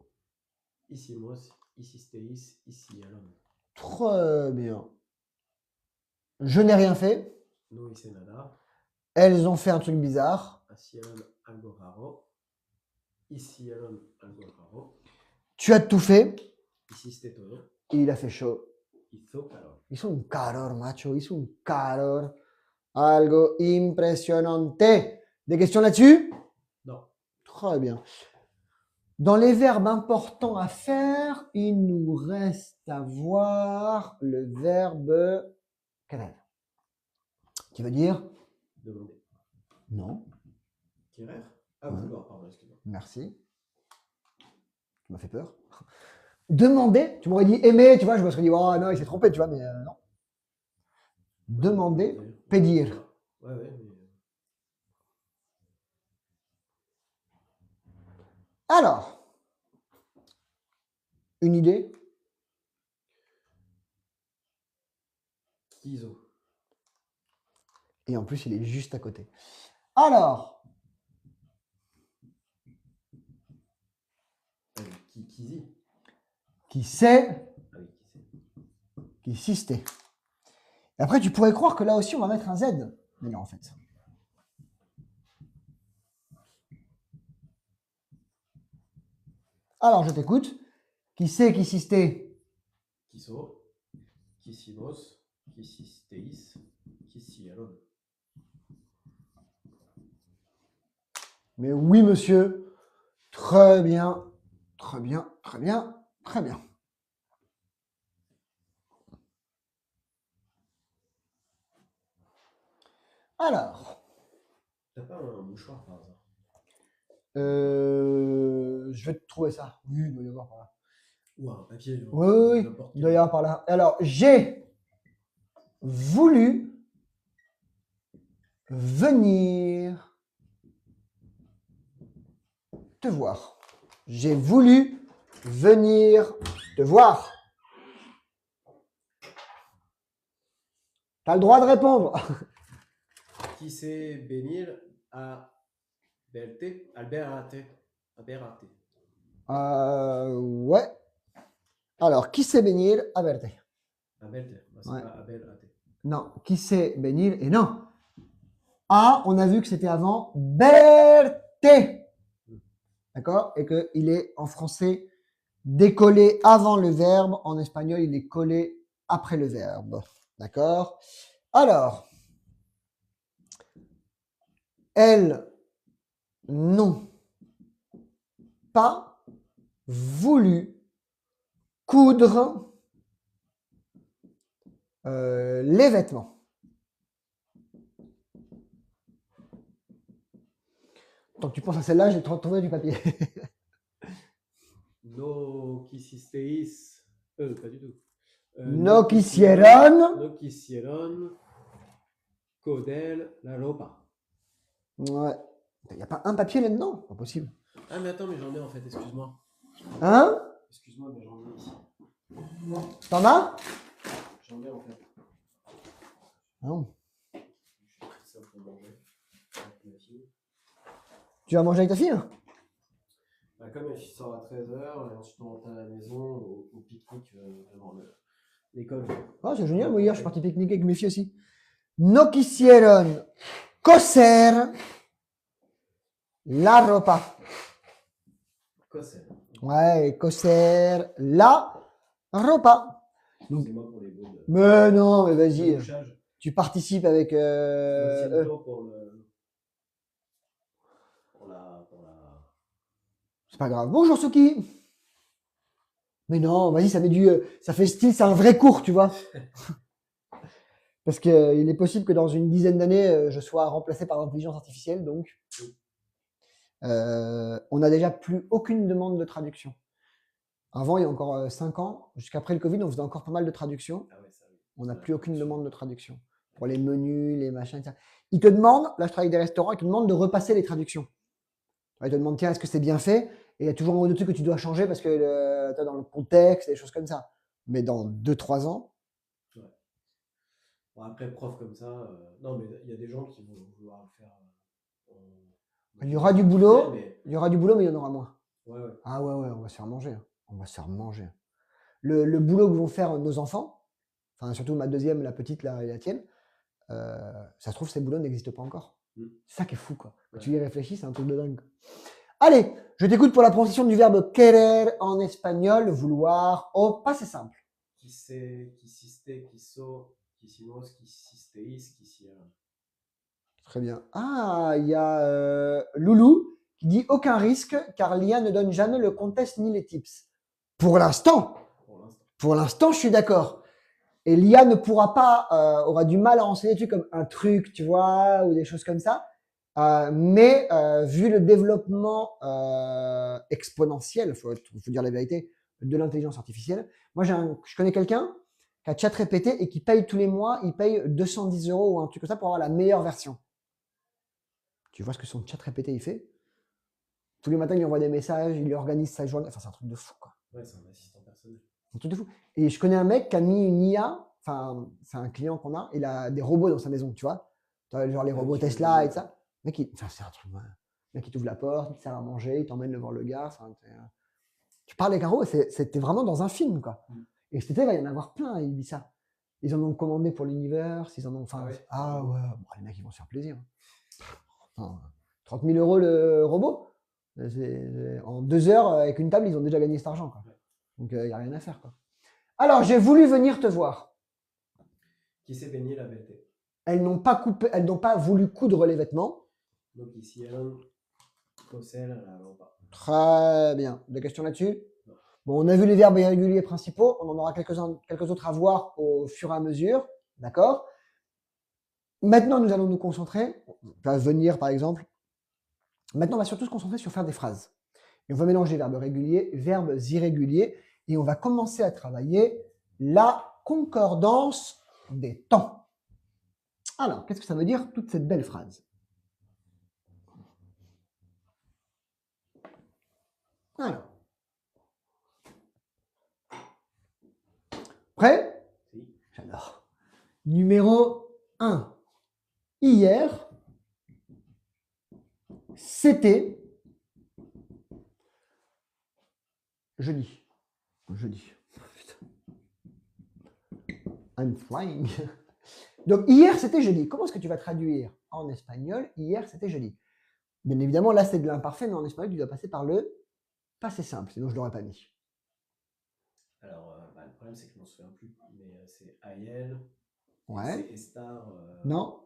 hicimos, hicisteis, hicieron. Très bien. Je n'ai rien fait. No hice nada. Elles ont fait un truc bizarre. Hicieron algo raro. Hicieron algo raro. Tu as tout fait. Hiciste todo. Il a fait chaud. Hizo calor. Hizo un calor, macho. Hizo un calor. Algo impressionnante. Des questions là-dessus? Non. Très bien. Dans les verbes importants à faire, il nous reste à voir le verbe querer. Qui veut dire? Demander. Non. Querer? Ah, vouloir, pardon, excuse-moi. Merci. Tu m'as fait peur. Demander, tu m'aurais dit aimer, tu vois, je me serais dit, oh non, il s'est trompé, tu vois, mais non. Demander, pedir. Ouais, mais... Alors, une idée? Kizo. Et en plus, il est juste à côté. Alors. Kizi. Qui sait? Ah oui, qui sait. Qui sistait. Et après, tu pourrais croire que là aussi, on va mettre un Z. Mais non, en fait. Alors, je t'écoute. Qui c'est qui sisté? Kiso, kisimos, kisisteis, kisieron. Mais oui, monsieur. Très bien. Très bien, très bien, très bien. Alors, T'as pas un mouchoir par hasard? je vais te trouver ça. Oui, il doit y avoir par là. Ou un papier. Oui, oui, oui, N'importe il doit y avoir par là. Alors, j'ai voulu venir te voir. J'ai voulu venir te voir. Tu as le droit de répondre. Qui c'est Benil à Belte, Alberate, Alberate. Ouais. Alors, qui c'est Benil à Verte? À Belte, c'est Ouais. pas Abelate. Non, qui c'est Benil? Et non. A, on a vu que c'était avant Berthe. D'accord? Et qu'il est en français décollé avant le verbe. En espagnol, il est collé après le verbe. D'accord? Alors, elles n'ont pas voulu coudre les vêtements. Tant que tu penses à celle-là, j'ai trouvé du papier. No quisisteis. Pas du tout. No quisieron. No quisieron. Codel la ropa. Ouais. Il n'y a pas un papier là-dedans? Pas possible. Ah, mais attends, mais j'en ai en fait, excuse-moi. Hein? Excuse-moi, mais j'en ai ici. T'en as? J'en ai en fait. Non. J'ai pris ça pour manger avec ma fille. Tu vas manger avec ta fille? Bah, comme ma fille sort à 13h, et ensuite on rentre à la maison au pique-nique devant l'école. Oh, c'est génial. Moi, hier, je suis parti pique-niquer avec mes filles aussi. No quisieron coser la ropa. Coser. Ouais, coser la ropa. Excusez-moi pour les mots de. Mais non, mais de vas-y. bouchage. Tu participes avec. Merci eux. beaucoup pour le. Pour la. C'est pas grave. Bonjour Suki. Mais non, vas-y, ça met du, ça fait style, c'est un vrai cours, tu vois. Parce que il est possible que dans une dizaine d'années, je sois remplacé par l'intelligence artificielle, donc on n'a déjà plus aucune demande de traduction. Avant, il y a encore 5 ans, jusqu'après le Covid, on faisait encore pas mal de traductions. Ah ouais, ça, oui. On n'a plus aucune demande de traduction pour les menus, les machins, etc. Ils te demandent, là je travaille avec des restaurants, ils te demandent de repasser les traductions. Ils te demandent, tiens, est-ce que c'est bien fait? Et il y a toujours un ou deux trucs que tu dois changer parce que dans le contexte, des choses comme ça. Mais dans 2-3 ans. Ouais. Bon, après, prof comme ça, non, mais il y a des gens qui vont vouloir le faire. Il y aura du boulot, mais... il y aura du boulot, mais il y en aura moins. Ouais, ouais. Ah ouais, ouais, on va se faire manger. On va se faire manger. Le boulot que vont faire nos enfants, enfin surtout ma deuxième, la petite, là, et la tienne, ça se trouve, ces boulots n'existent pas encore. C'est ça qui est fou, quoi. Quand Ouais. tu y réfléchis, c'est un truc de dingue. Allez, je t'écoute pour la prononciation du verbe querer en espagnol, vouloir, au passé simple. Qui c'est, qui siste, qui so, qui simos, qui sisteis, qui sierra. Très bien. Ah, il y a Loulou qui dit aucun risque car l'IA ne donne jamais le contexte ni les tips. Pour l'instant. Pour l'instant, je suis d'accord. Et l'IA ne pourra pas, aura du mal à enseigner des trucs comme un truc, tu vois, ou des choses comme ça. Mais vu le développement exponentiel, faut dire la vérité, de l'intelligence artificielle, moi je connais quelqu'un qui a ChatGPT et qui paye tous les mois, il paye 210 € ou un truc comme ça pour avoir la meilleure version. Tu vois ce que son ChatGPT il fait? Tous les matins, il lui envoie des messages, il lui organise sa journée. Enfin, c'est un truc de fou, quoi. Ouais, c'est un assistant personnel. Un truc de fou. Et je connais un mec qui a mis une IA, enfin, c'est un client qu'on a, il a des robots dans sa maison, tu vois. Genre les robots Tesla et ça. Mec, enfin, c'est un truc. Ouais. Le mec, il t'ouvre la porte, il te sert à manger, il t'emmène le voir le gars. Tu parles avec un robot, c'était vraiment dans un film, quoi. Et cet été, il va y en avoir plein, il dit ça. Ils en ont commandé pour l'univers, ils en ont. Enfin, ouais, bon, les mecs, ils vont se faire plaisir. Enfin, 30 000 € le robot. En 2 heures, avec une table, ils ont déjà gagné cet argent, quoi. Donc, il n'y a rien à faire, quoi. Alors, j'ai voulu venir te voir. Qui s'est baigné la vérité? Elles n'ont pas voulu coudre les vêtements. Donc, ici, Ellen, Cossel, pas. Très bien. Des questions là-dessus? Bon, on a vu les verbes irréguliers principaux. On en aura quelques autres à voir au fur et à mesure. D'accord? Maintenant, nous allons nous concentrer. On va venir, par exemple. Maintenant, on va surtout se concentrer sur faire des phrases. Et on va mélanger verbes réguliers, verbes irréguliers. Et on va commencer à travailler la concordance des temps. Alors, qu'est-ce que ça veut dire, toute cette belle phrase? Alors. Prêt? Oui. J'adore. Numéro 1. Hier, c'était jeudi. Jeudi. I'm flying. Donc, hier, c'était jeudi. Comment est-ce que tu vas traduire en espagnol? Hier, c'était jeudi. Bien évidemment, là, c'est de l'imparfait, mais en espagnol, tu dois passer par le passé simple. Sinon, je ne l'aurais pas mis. Alors, le problème, c'est que je ne m'en souviens plus. Mais c'est Ayel. Ouais. C'est Estar. Non.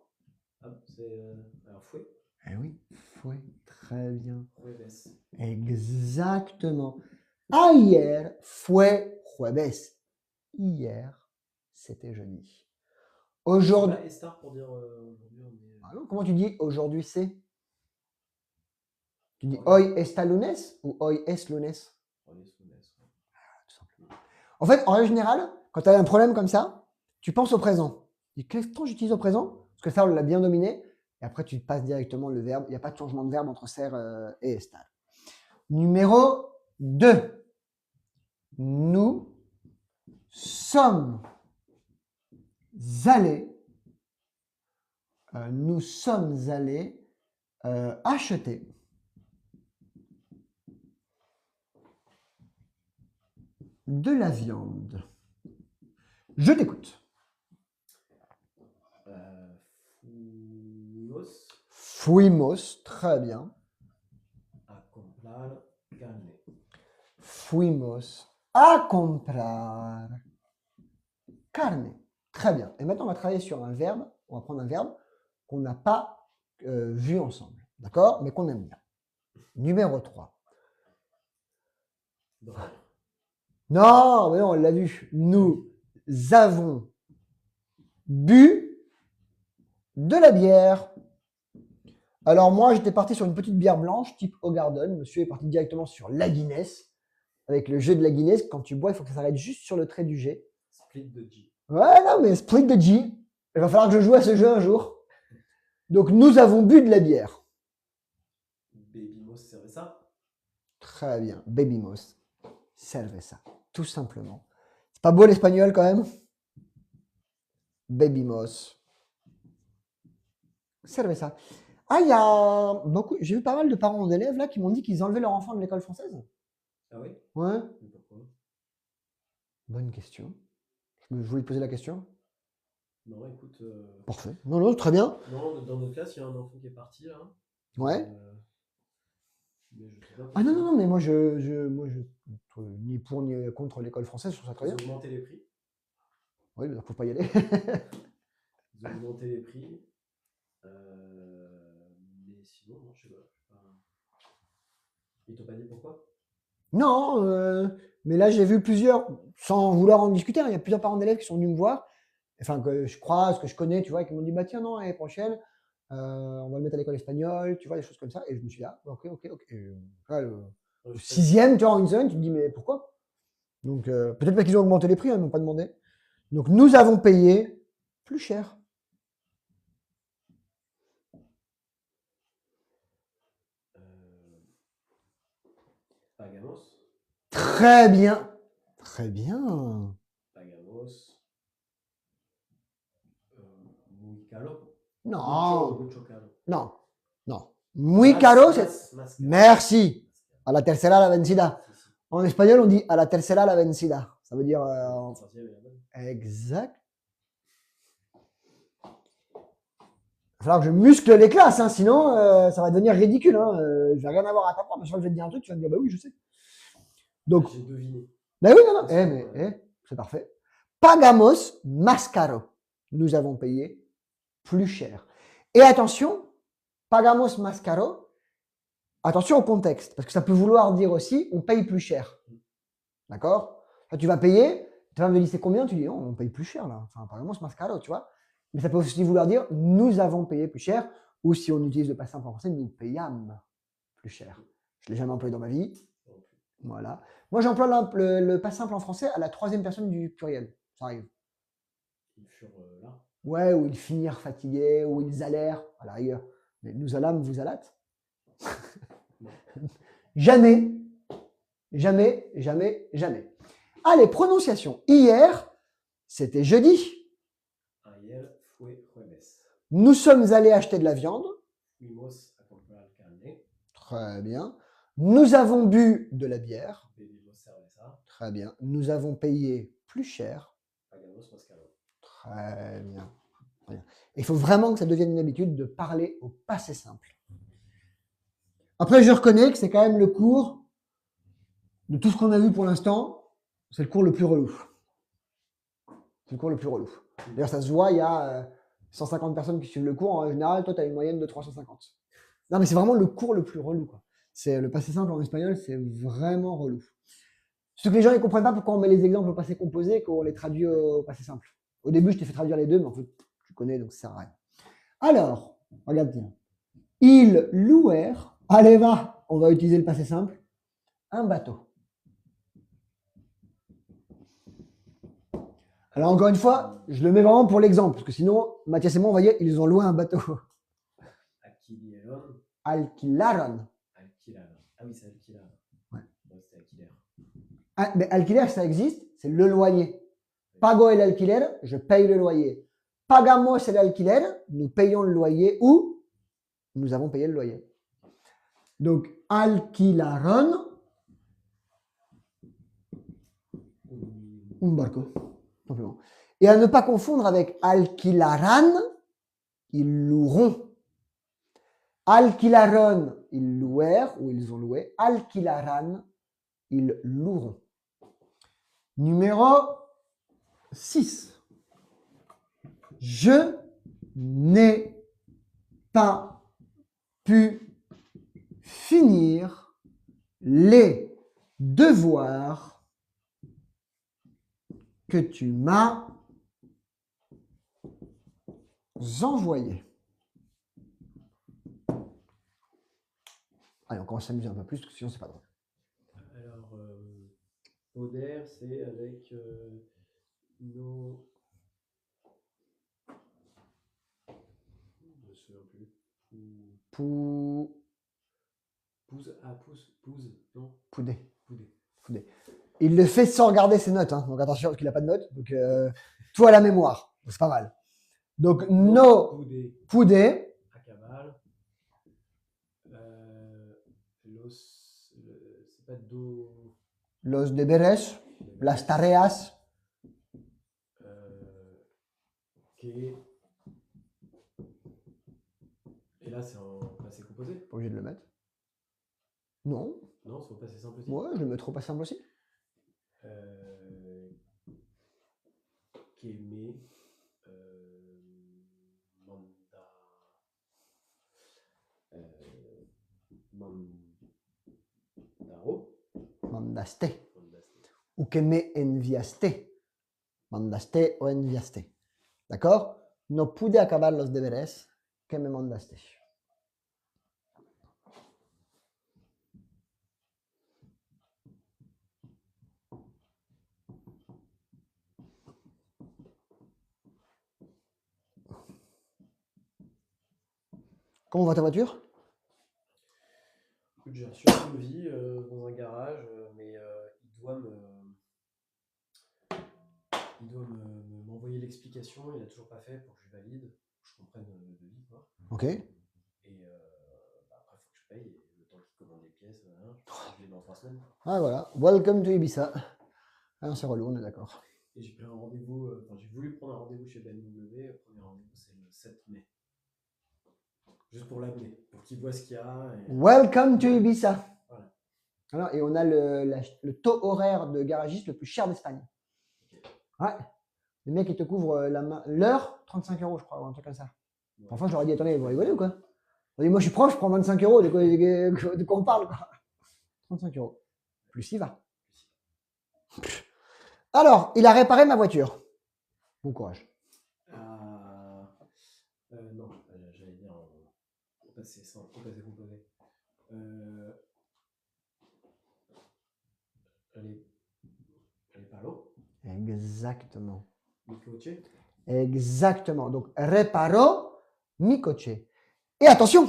Ah, c'est. Alors, fouet. Eh oui, fouet. Très bien. Jueves. Exactement. Ayer fue jueves. Hier, c'était jeudi. Aujourd'hui. Estar pour dire aujourd'hui, on est. Ah non, comment tu dis aujourd'hui c'est? Tu dis hoy está lunes ou hoy es lunes? Hoy es lunes. Tout simplement. En fait, en règle générale, quand tu as un problème comme ça, tu penses au présent. Tu dis quel temps j'utilise au présent? Parce que ça, on l'a bien dominé. Et après, tu passes directement le verbe. Il n'y a pas de changement de verbe entre ser et estar. Numéro 2. Nous sommes allés acheter de la viande. Je t'écoute. Fuimos, très bien. A comprar carne. Fuimos a comprar carne. Très bien. Et maintenant, on va travailler sur un verbe. On va prendre un verbe qu'on n'a pas vu ensemble. D'accord? Mais qu'on aime bien. Numéro 3. Non, mais non, on l'a vu. Nous avons bu de la bière. Alors moi, j'étais parti sur une petite bière blanche type Hoegaarden. Monsieur est parti directement sur la Guinness. Avec le jeu de la Guinness, quand tu bois, il faut que ça s'arrête juste sur le trait du G. Split de G. Ouais, non, mais split de G. Il va falloir que je joue à ce jeu un jour. Donc, nous avons bu de la bière. Bebimos cerveza. Très bien. Bebimos cerveza. Tout simplement. C'est pas beau l'espagnol quand même? Bebimos cerveza. Ah, il y a beaucoup. J'ai vu pas mal de parents d'élèves là qui m'ont dit qu'ils enlevaient leur enfant de l'école française. Ah oui? Ouais. Mais pourquoi? Bonne question. Je voulais te poser la question. Non, écoute. Parfait. Non, non, très bien. Non, dans notre classe, il y a un enfant qui est parti là. Ouais. Mais je sais pas Ah non, non, non, mais moi, ni pour ni contre l'école française, je trouve ça très bien. Ils ont augmenté les prix. Oui, mais il ne faut pas y aller. Ils ont augmenté les prix. Mais sinon, non, je sais pas. Ils t'ont pas dit pourquoi? Non, mais là, j'ai vu plusieurs, sans vouloir en discuter, hein, il y a plusieurs parents d'élèves qui sont venus me voir, enfin, que je croise, que je connais, tu vois, et qui m'ont dit, bah tiens, non, l'année prochaine, on va le mettre à l'école espagnole, tu vois, des choses comme ça. Et je me suis dit, ah, ok. Et, le 6e, tu vois, en une semaine, tu te dis, mais pourquoi? Donc, peut-être parce qu'ils ont augmenté les prix, hein, ils ne m'ont pas demandé. Donc, nous avons payé plus cher. Pagamos. Très bien. Très bien. Pagamos. Muy caro. Non. Mucho caro. Non. Non. Muy caro, c'est... Merci. A la tercera la vencida. En espagnol, on dit a la tercera la vencida. Ça veut dire... Exact. va falloir que je muscle les classes, hein, sinon ça va devenir ridicule. Hein. Je vais rien avoir à t'apprendre. Je crois que je vais te dire un truc, tu vas me dire, bah oui, je sais. Donc, j'ai deviné. Ben oui, non, non. C'est parfait. Pagamos más caro. Nous avons payé plus cher. Et attention, pagamos más caro. Attention au contexte, parce que ça peut vouloir dire aussi on paye plus cher. D'accord? Tu vas payer, tu vas me dire c'est combien? Tu dis non, on paye plus cher là. Enfin, pagamos más caro, tu vois. Mais ça peut aussi vouloir dire nous avons payé plus cher, ou si on utilise le passé simple en français, nous payâmes plus cher. Je ne l'ai jamais employé dans ma vie. Voilà. Moi, j'emploie le passé simple en français à la troisième personne du pluriel. Ça arrive. Ils furent là. Ouais, ou ils finirent fatigués, ou ils allèrent, à la rigueur. Mais nous allâmes, vous allâtes. Jamais. Jamais, jamais, jamais. Allez, prononciation. Hier, c'était jeudi. Ayer fue jueves. Nous sommes allés acheter de la viande. Fuimos a comprar carne. Très bien. Nous avons bu de la bière. Bebimos cerveza. Très bien. Nous avons payé plus cher. Pagamos más caro. Très bien. Très bien. Il faut vraiment que ça devienne une habitude de parler au passé simple. Après, je reconnais que c'est quand même le cours de tout ce qu'on a vu pour l'instant, c'est le cours le plus relou. C'est le cours le plus relou. D'ailleurs, ça se voit, il y a 150 personnes qui suivent le cours. En général, toi, tu as une moyenne de 350. Non, mais c'est vraiment le cours le plus relou, quoi. C'est le passé simple en espagnol, c'est vraiment relou. Ce que les gens ne comprennent pas pourquoi on met les exemples au passé composé et qu'on les traduit au passé simple. Au début, je t'ai fait traduire les deux, mais en fait, tu connais, donc ça sert à rien. Alors, regarde bien. Ils louèrent, allez va, on va utiliser le passé simple, un bateau. Alors encore une fois, je le mets vraiment pour l'exemple, parce que sinon, Mathias et moi, on va dire, ils ont loué un bateau. Alquilaron. Alquilaron. Alquilaron. Ah oui, c'est alquilaron. Ouais. Bon, c'était alquiler. Ah, mais alquiler, ça existe, c'est le loyer. Pago el alquiler, je paye le loyer. Pagamos el alquiler, nous payons le loyer ou nous avons payé le loyer. Donc, alquilaron un barco, simplement. Et à ne pas confondre avec alquilaran, ils loueront. Alquilaron, ils louèrent ou ils ont loué. Alquilaran, ils loueront. Numéro 6. Je n'ai pas pu finir les devoirs que tu m'as envoyés. Allez, on commence à s'amuser un peu plus, parce que sinon c'est pas drôle. Alors, poder, c'est avec nos... Je ne sais plus. Pou... Pouze, ah, pouze, non? Poudé. Poudé. Il le fait sans regarder ses notes, hein. Donc attention parce qu'il n'a pas de notes. Donc tout à la mémoire, c'est pas mal. Donc no poudé. Acabal. C'est pas do. Los deberes, las tareas. Que. Et là, c'est en passé composé? Pas obligé de le mettre. Non. Non, c'est au passé simple aussi. Ouais, je le mettrai au passé simple aussi. Qu'aimer. Mandaro. Mandaste. Ou que me enviaste. Mandaste o enviaste. D'accord? No pude acabar los deberes que me mandaste. Comment va ta voiture? Écoute, j'ai reçu un devis dans un garage, mais il doit m'envoyer l'explication. Il n'a toujours pas fait pour que je valide, pour que je comprenne le devis, quoi. Ok. Et après, il faut que je paye. Et le temps qu'il commande les pièces, je les mets en 3 semaines. Ah voilà. Welcome to Ibiza. Ah non, c'est relou, on est d'accord. Et j'ai pris un rendez-vous, j'ai voulu prendre un rendez-vous chez BMW. Le premier rendez-vous, c'est le 7 mai. Juste pour l'amener, pour qu'il voit ce qu'il y a. Et... Welcome to Ibiza. Voilà. Alors, et on a le taux horaire de garagiste le plus cher d'Espagne. Ouais. Le mec, il te couvre l'heure, 35 €, je crois, ou un truc comme ça. Ouais. Enfin, je leur ai dit, attendez, vous rigolez ou quoi? Dit, moi, je suis prof, je prends 25 €. De quoi on parle, quoi? 35 €. Plus il va. Alors, il a réparé ma voiture. Bon courage. Non, j'allais dire on passait sans composé. Reparo. Exactement. Mi coche. Exactement. Donc, reparo mi coche. Et attention.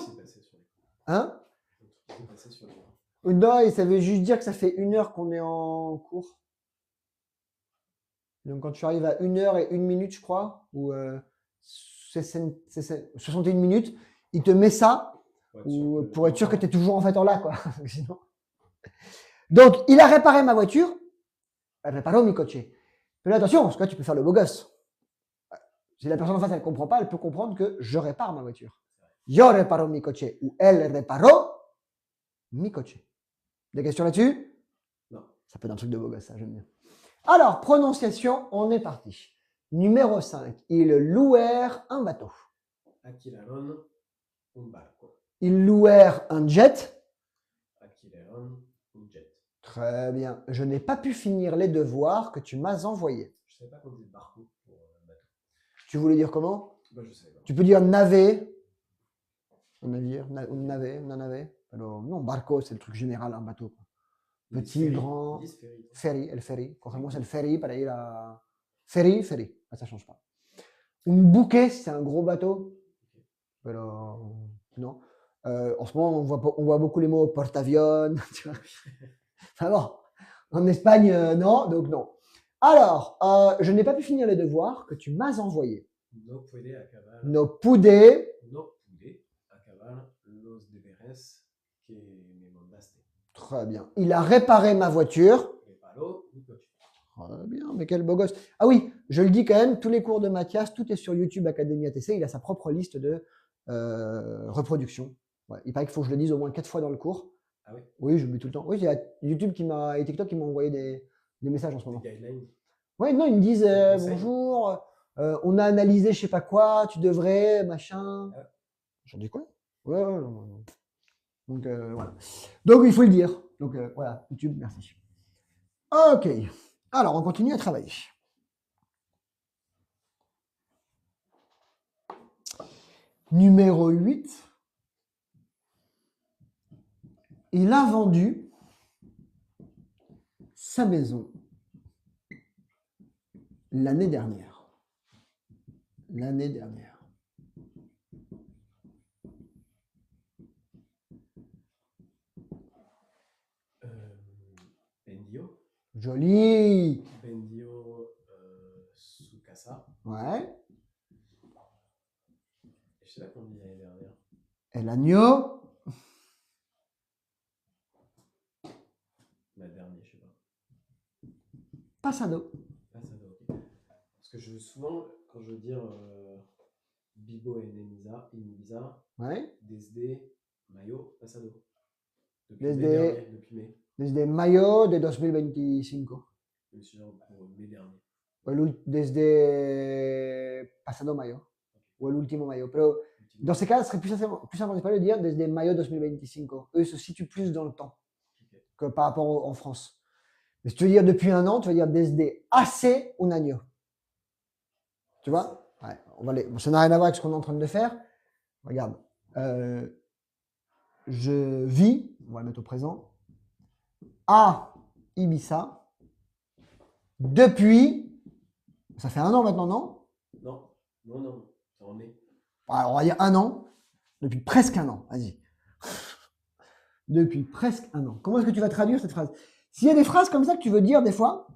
Hein? Non, ça veut juste dire que ça fait 1 heure qu'on est en cours. Donc, quand tu arrives à 1 heure et 1 minute, je crois, ou 61 minutes, il te met ça pour être sûr que tu es toujours en fait en là, quoi. Sinon... Donc, il a réparé ma voiture. Reparo mi coche. Mais là, attention, parce que là, tu peux faire le beau gosse. Si la personne en face, elle ne comprend pas, elle peut comprendre que je répare ma voiture. Yo reparo mi coche ou elle reparo mi coche. Des questions là-dessus? Non. Ça peut être un truc de beau gosse, ça, j'aime bien. Alors, prononciation, on est parti. Numéro 5. Ils louèrent un bateau. Alquilaron un barco. Ils louèrent un jet. Alquilaron un jet. Très bien. Je n'ai pas pu finir les devoirs que tu m'as envoyés. Je ne savais pas qu'on disait barco pour bateau. Tu voulais dire comment? Bah, je sais pas. Tu peux dire navet. Un navire, navet. Alors, non, barco, c'est le truc général, un bateau. Petit, grand, ferry, el ferry. Correctement, c'est le ferry, pareil, la... Ferry. Ah, ça change pas. Un bouquet, c'est un gros bateau. Alors, non. En ce moment, on voit beaucoup les mots porte-avions. Enfin bon, en Espagne, non, donc non. Alors, je n'ai pas pu finir les devoirs que tu m'as envoyés. No puede acabar. No pude acabar los deberes que me mandaste. Très bien. Il a réparé ma voiture. Reparo mi coche. Très bien, mais quel beau gosse. Ah oui, je le dis quand même, tous les cours de Mathias, tout est sur YouTube Academia TC. Il a sa propre liste de reproduction. Ouais, il paraît qu'il faut que je le dise au moins 4 fois dans le cours. Ah oui? Oui, j'oublie tout le temps. Oui, il y a YouTube et TikTok qui m'ont envoyé des messages en ce moment. Des guidelines. Oui, non, ils me disent bonjour, on a analysé je sais pas quoi, tu devrais, machin. Ah. J'en dis quoi? Ouais. Donc voilà. Donc il faut le dire. Donc voilà, YouTube, merci. Ok. Alors on continue à travailler. Numéro 8. Il a vendu sa maison l'année dernière. Vendió. Joli. Vendió su casa. Ouais. Je sais pas comment on dit l'année dernière. El año. La dernière, je sais pas. Pasado. Ok. Parce que souvent, quand je veux dire Bibo en Ibiza, Ouais. desde mayo pasado. Depuis mai. Desde mayo de 2025. Je me suis dit pour mai dernier. Desde pasado mayo. O el último mayo. Pero dans ces cas, ce serait plus simple en espagnol de dire desde mayo 2025. Eux se situent plus dans le temps que par rapport en France. Mais si tu veux dire depuis 1 an, tu vas dire desde hace un año. Tu vois? Ouais, bon, ça n'a rien à voir avec ce qu'on est en train de faire. Regarde. Je vis, on va le mettre au présent, à Ibiza depuis. Ça fait 1 an maintenant, non? Non. Ça en est. Alors, on va dire 1 an. Depuis presque 1 an. Vas-y. Depuis presque 1 an. Comment est-ce que tu vas traduire cette phrase? S'il y a des phrases comme ça que tu veux dire des fois,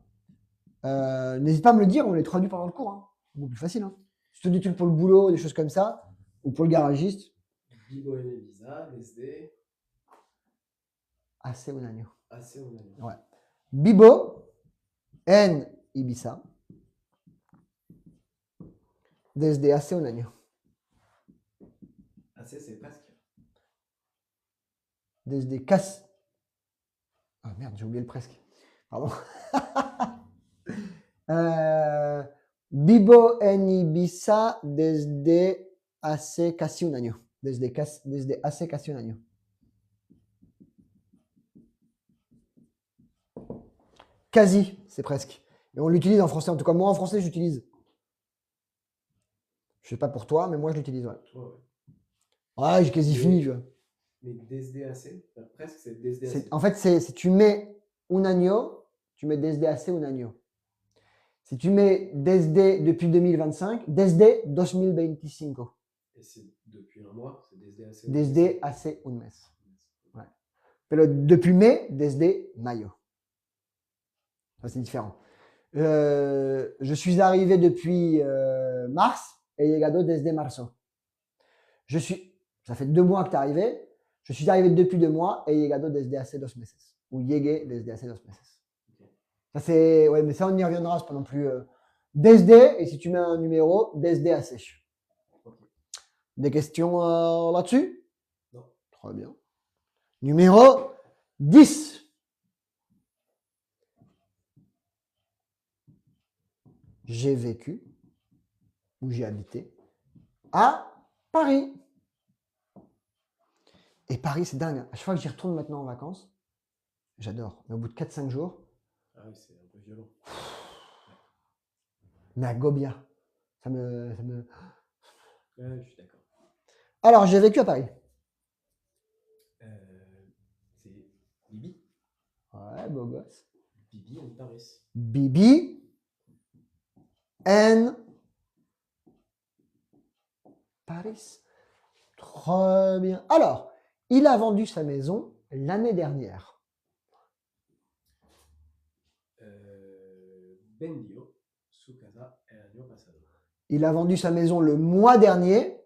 n'hésite pas à me le dire, on les traduit pendant le cours. Hein. C'est beaucoup plus facile. Hein. Si tu dis des trucs pour le boulot, des choses comme ça, ou pour le garagiste. Bibo en Ibiza, desde. Hace un año. Ouais. Bibo en Ibiza desde hace un año. Assez, c'est presque. Desde cas... Ah merde, j'ai oublié le presque. Pardon. Vivo en Ibiza desde hace casi un año. Desde hace casi un año. Quasi, c'est presque. Et on l'utilise en français. En tout cas, moi en français, j'utilise. Je sais pas pour toi, mais moi je l'utilise. Ouais, ouais j'ai quasi fini. Tu vois. Mais desde hace, presque, c'est desde hace. En fait, c'est tu mets un año, tu mets desde hace un año. Si tu mets desde depuis 2025, desde 2025. Et c'est depuis un mois, c'est desde hace. Desde hace un mes. Ouais. Pero depuis mai, desde mayo. Ça, c'est différent. Je suis arrivé depuis mars et llegado desde marzo. Ça fait 2 mois que tu es arrivé. Je suis arrivé depuis 2 mois et llegado desde hace 2 meses. Ou llegué desde hace 2 meses. Okay. Ça c'est, ouais, mais ça on y reviendra, c'est pas non plus. Desde, et si tu mets un numéro, desde hace. Okay. Des questions là-dessus? Non. Très bien. Numéro 10. J'ai vécu, ou j'ai habité, à Paris. Et Paris, c'est dingue. À chaque fois que j'y retourne maintenant en vacances, j'adore. Mais au bout de 4-5 jours... Ah oui, c'est un peu violent. Mais à Gobia, ça me... Ouais, je suis d'accord. Alors, j'ai vécu à Paris. C'est Bibi. Ouais, beau gosse. Bibi en Paris. Bibi en Paris. Très bien. Alors, il a vendu sa maison l'année dernière. Vendió su casa el año pasado. Il a vendu sa maison le mois dernier.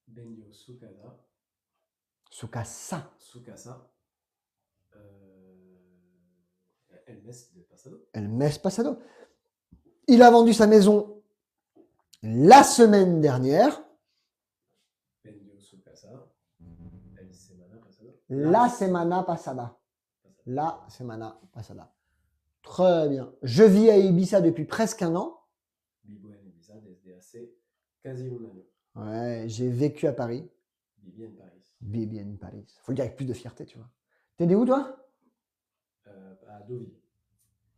Vendió su casa. Su casa. Su casa. El mes pasado. El mes pasado. Il a vendu sa maison la semaine dernière. Vendió su casa el semana pasado. La semana pasada. La semana pasada. Très bien. Je vis à Ibiza depuis presque 1 an. Vivo en Ibiza desde hace casi un año. Ouais, j'ai vécu à Paris. Vivi en Paris. Vivi en Paris. Faut le dire avec plus de fierté, tu vois. T'es né où, toi? À Deauville.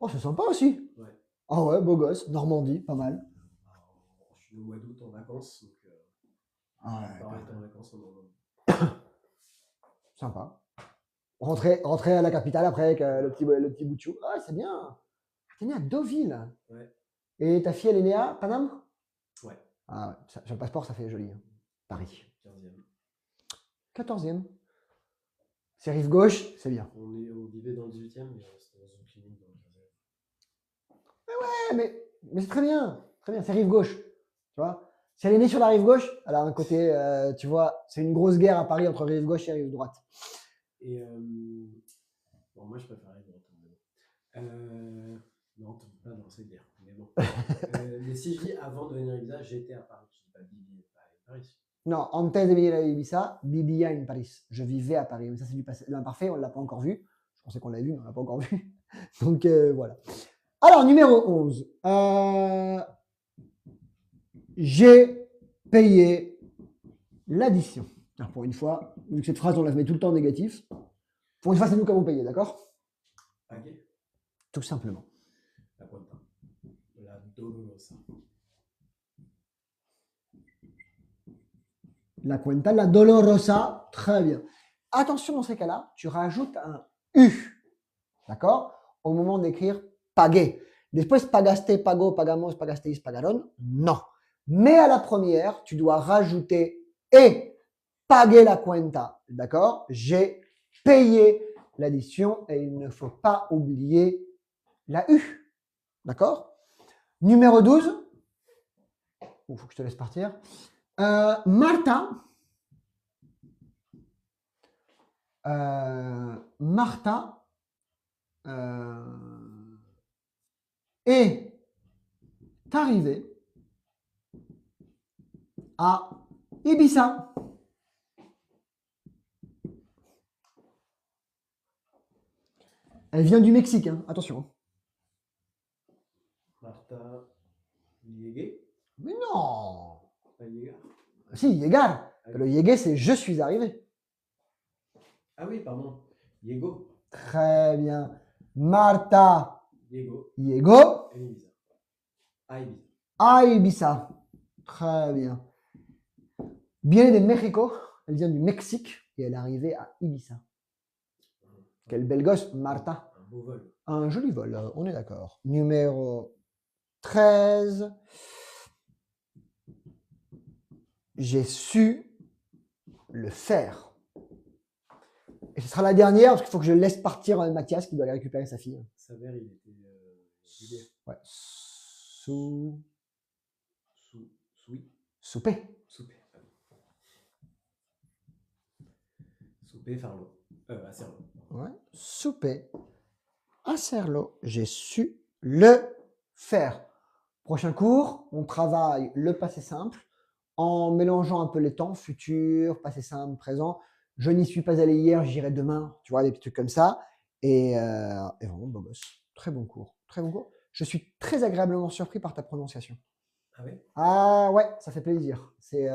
Oh, c'est sympa aussi. Ouais. Ah ouais, beau gosse. Normandie, pas mal. Alors, je suis au mois d'août en vacances, donc ouais, pareil, en vacances en Normandie. Sympa. Rentrer à la capitale après avec le petit bout de chou. Ah, c'est bien. T'es né à Deauville. Ouais. Et ta fille, elle est née à Paname? Ouais. Ah ouais, sur le passeport, ça fait joli. Hein. Paris. 15e. 14e. C'est rive gauche, c'est bien. On vivait dans le 18e, mais c'était dans une clinique dans le 15e. Ouais, mais c'est très bien. Très bien, c'est rive gauche. Tu vois? Si elle est née sur la rive gauche, elle a un côté, tu vois, c'est une grosse guerre à Paris entre rive gauche et rive droite. Et bon, moi je préfère rive droite. Non, pas dans cette guerre. Mais bon. Mais si je dis avant de venir à Ibiza, j'étais à Paris. Je dis pas Bibi à Paris. Non, antes de venir à Ibiza, vivía en Paris. Je vivais à Paris. Mais ça, c'est du passé. L'imparfait, on ne l'a pas encore vu. Je pensais qu'on l'avait vu, mais on ne l'a pas encore vu. Donc, voilà. Alors, numéro 11. J'ai payé l'addition. Alors, pour une fois, vu que cette phrase, on la met tout le temps en négatif, pour une fois, c'est nous qui avons payé, d'accord? Pagué. Tout simplement. La cuenta. La dolorosa. La cuenta, la dolorosa, très bien. Attention, dans ces cas-là, tu rajoutes un U, d'accord? Au moment d'écrire pagué. Después pagaste, pagó, pagamos, pagasteis, pagaron. Non. Mais à la première, tu dois rajouter et paguer la cuenta, d'accord? J'ai payé l'addition et il ne faut pas oublier la U, d'accord? Numéro 12. Il faut que je te laisse partir. Martha est arrivée à Ibiza. Elle vient du Mexique, hein. Attention. Marta Yégué. Mais non. Pas Yégar. Si, Yegar. Le Yégué, c'est je suis arrivé. Ah oui, pardon. Yego. Très bien. Marta Yego. Yego. Et Ibiza. Ah, Ibiza. À Ibiza. Très bien. Bien de Mexico. Elle vient du Mexique et elle est arrivée à Ibiza. Quel bel gosse, Marta. Un beau vol. Un joli vol, on est d'accord. Numéro 13. J'ai su le faire. Et ce sera la dernière parce qu'il faut que je laisse partir Mathias qui doit aller récupérer sa fille. Sa mère, il était Ouais. Souper. Souper. Souper, Farlo. À Serlo. Ouais. Souper. À Serlo. J'ai su le faire. Prochain cours, on travaille le passé simple en mélangeant un peu les temps, futur, passé simple, présent. Je n'y suis pas allé hier, j'irai demain. Tu vois, des petits trucs comme ça. Et vraiment, beau gosse. Très bon cours. Très bon cours. Je suis très agréablement surpris par ta prononciation. Ah oui? Ah ouais, ça fait plaisir. C'est,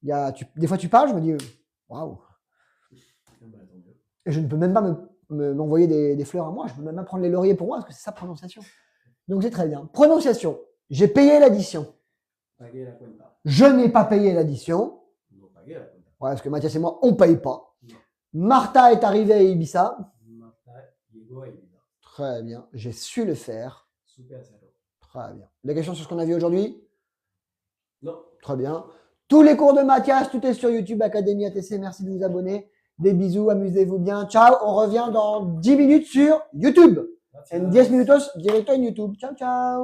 des fois tu parles, je me dis, waouh. Et je ne peux même pas m'envoyer des fleurs à moi, je peux même pas prendre les lauriers pour moi, parce que c'est sa prononciation. Donc c'est très bien. Prononciation, j'ai payé l'addition. Je n'ai pas payé l'addition. Ouais, parce que Mathias et moi, on ne paye pas. Non. Martha est arrivée à Ibiza. Marta Yego à Ibiza. Très bien, j'ai su le faire. Souper à Serlo. Très bien. Des questions sur ce qu'on a vu aujourd'hui? Non. Très bien. Tous les cours de Mathias, tout est sur YouTube, Académie ATC. Merci de vous abonner. Des bisous, amusez-vous bien. Ciao, on revient dans 10 minutes sur YouTube. En 10 minutos directo en YouTube. Ciao, ciao.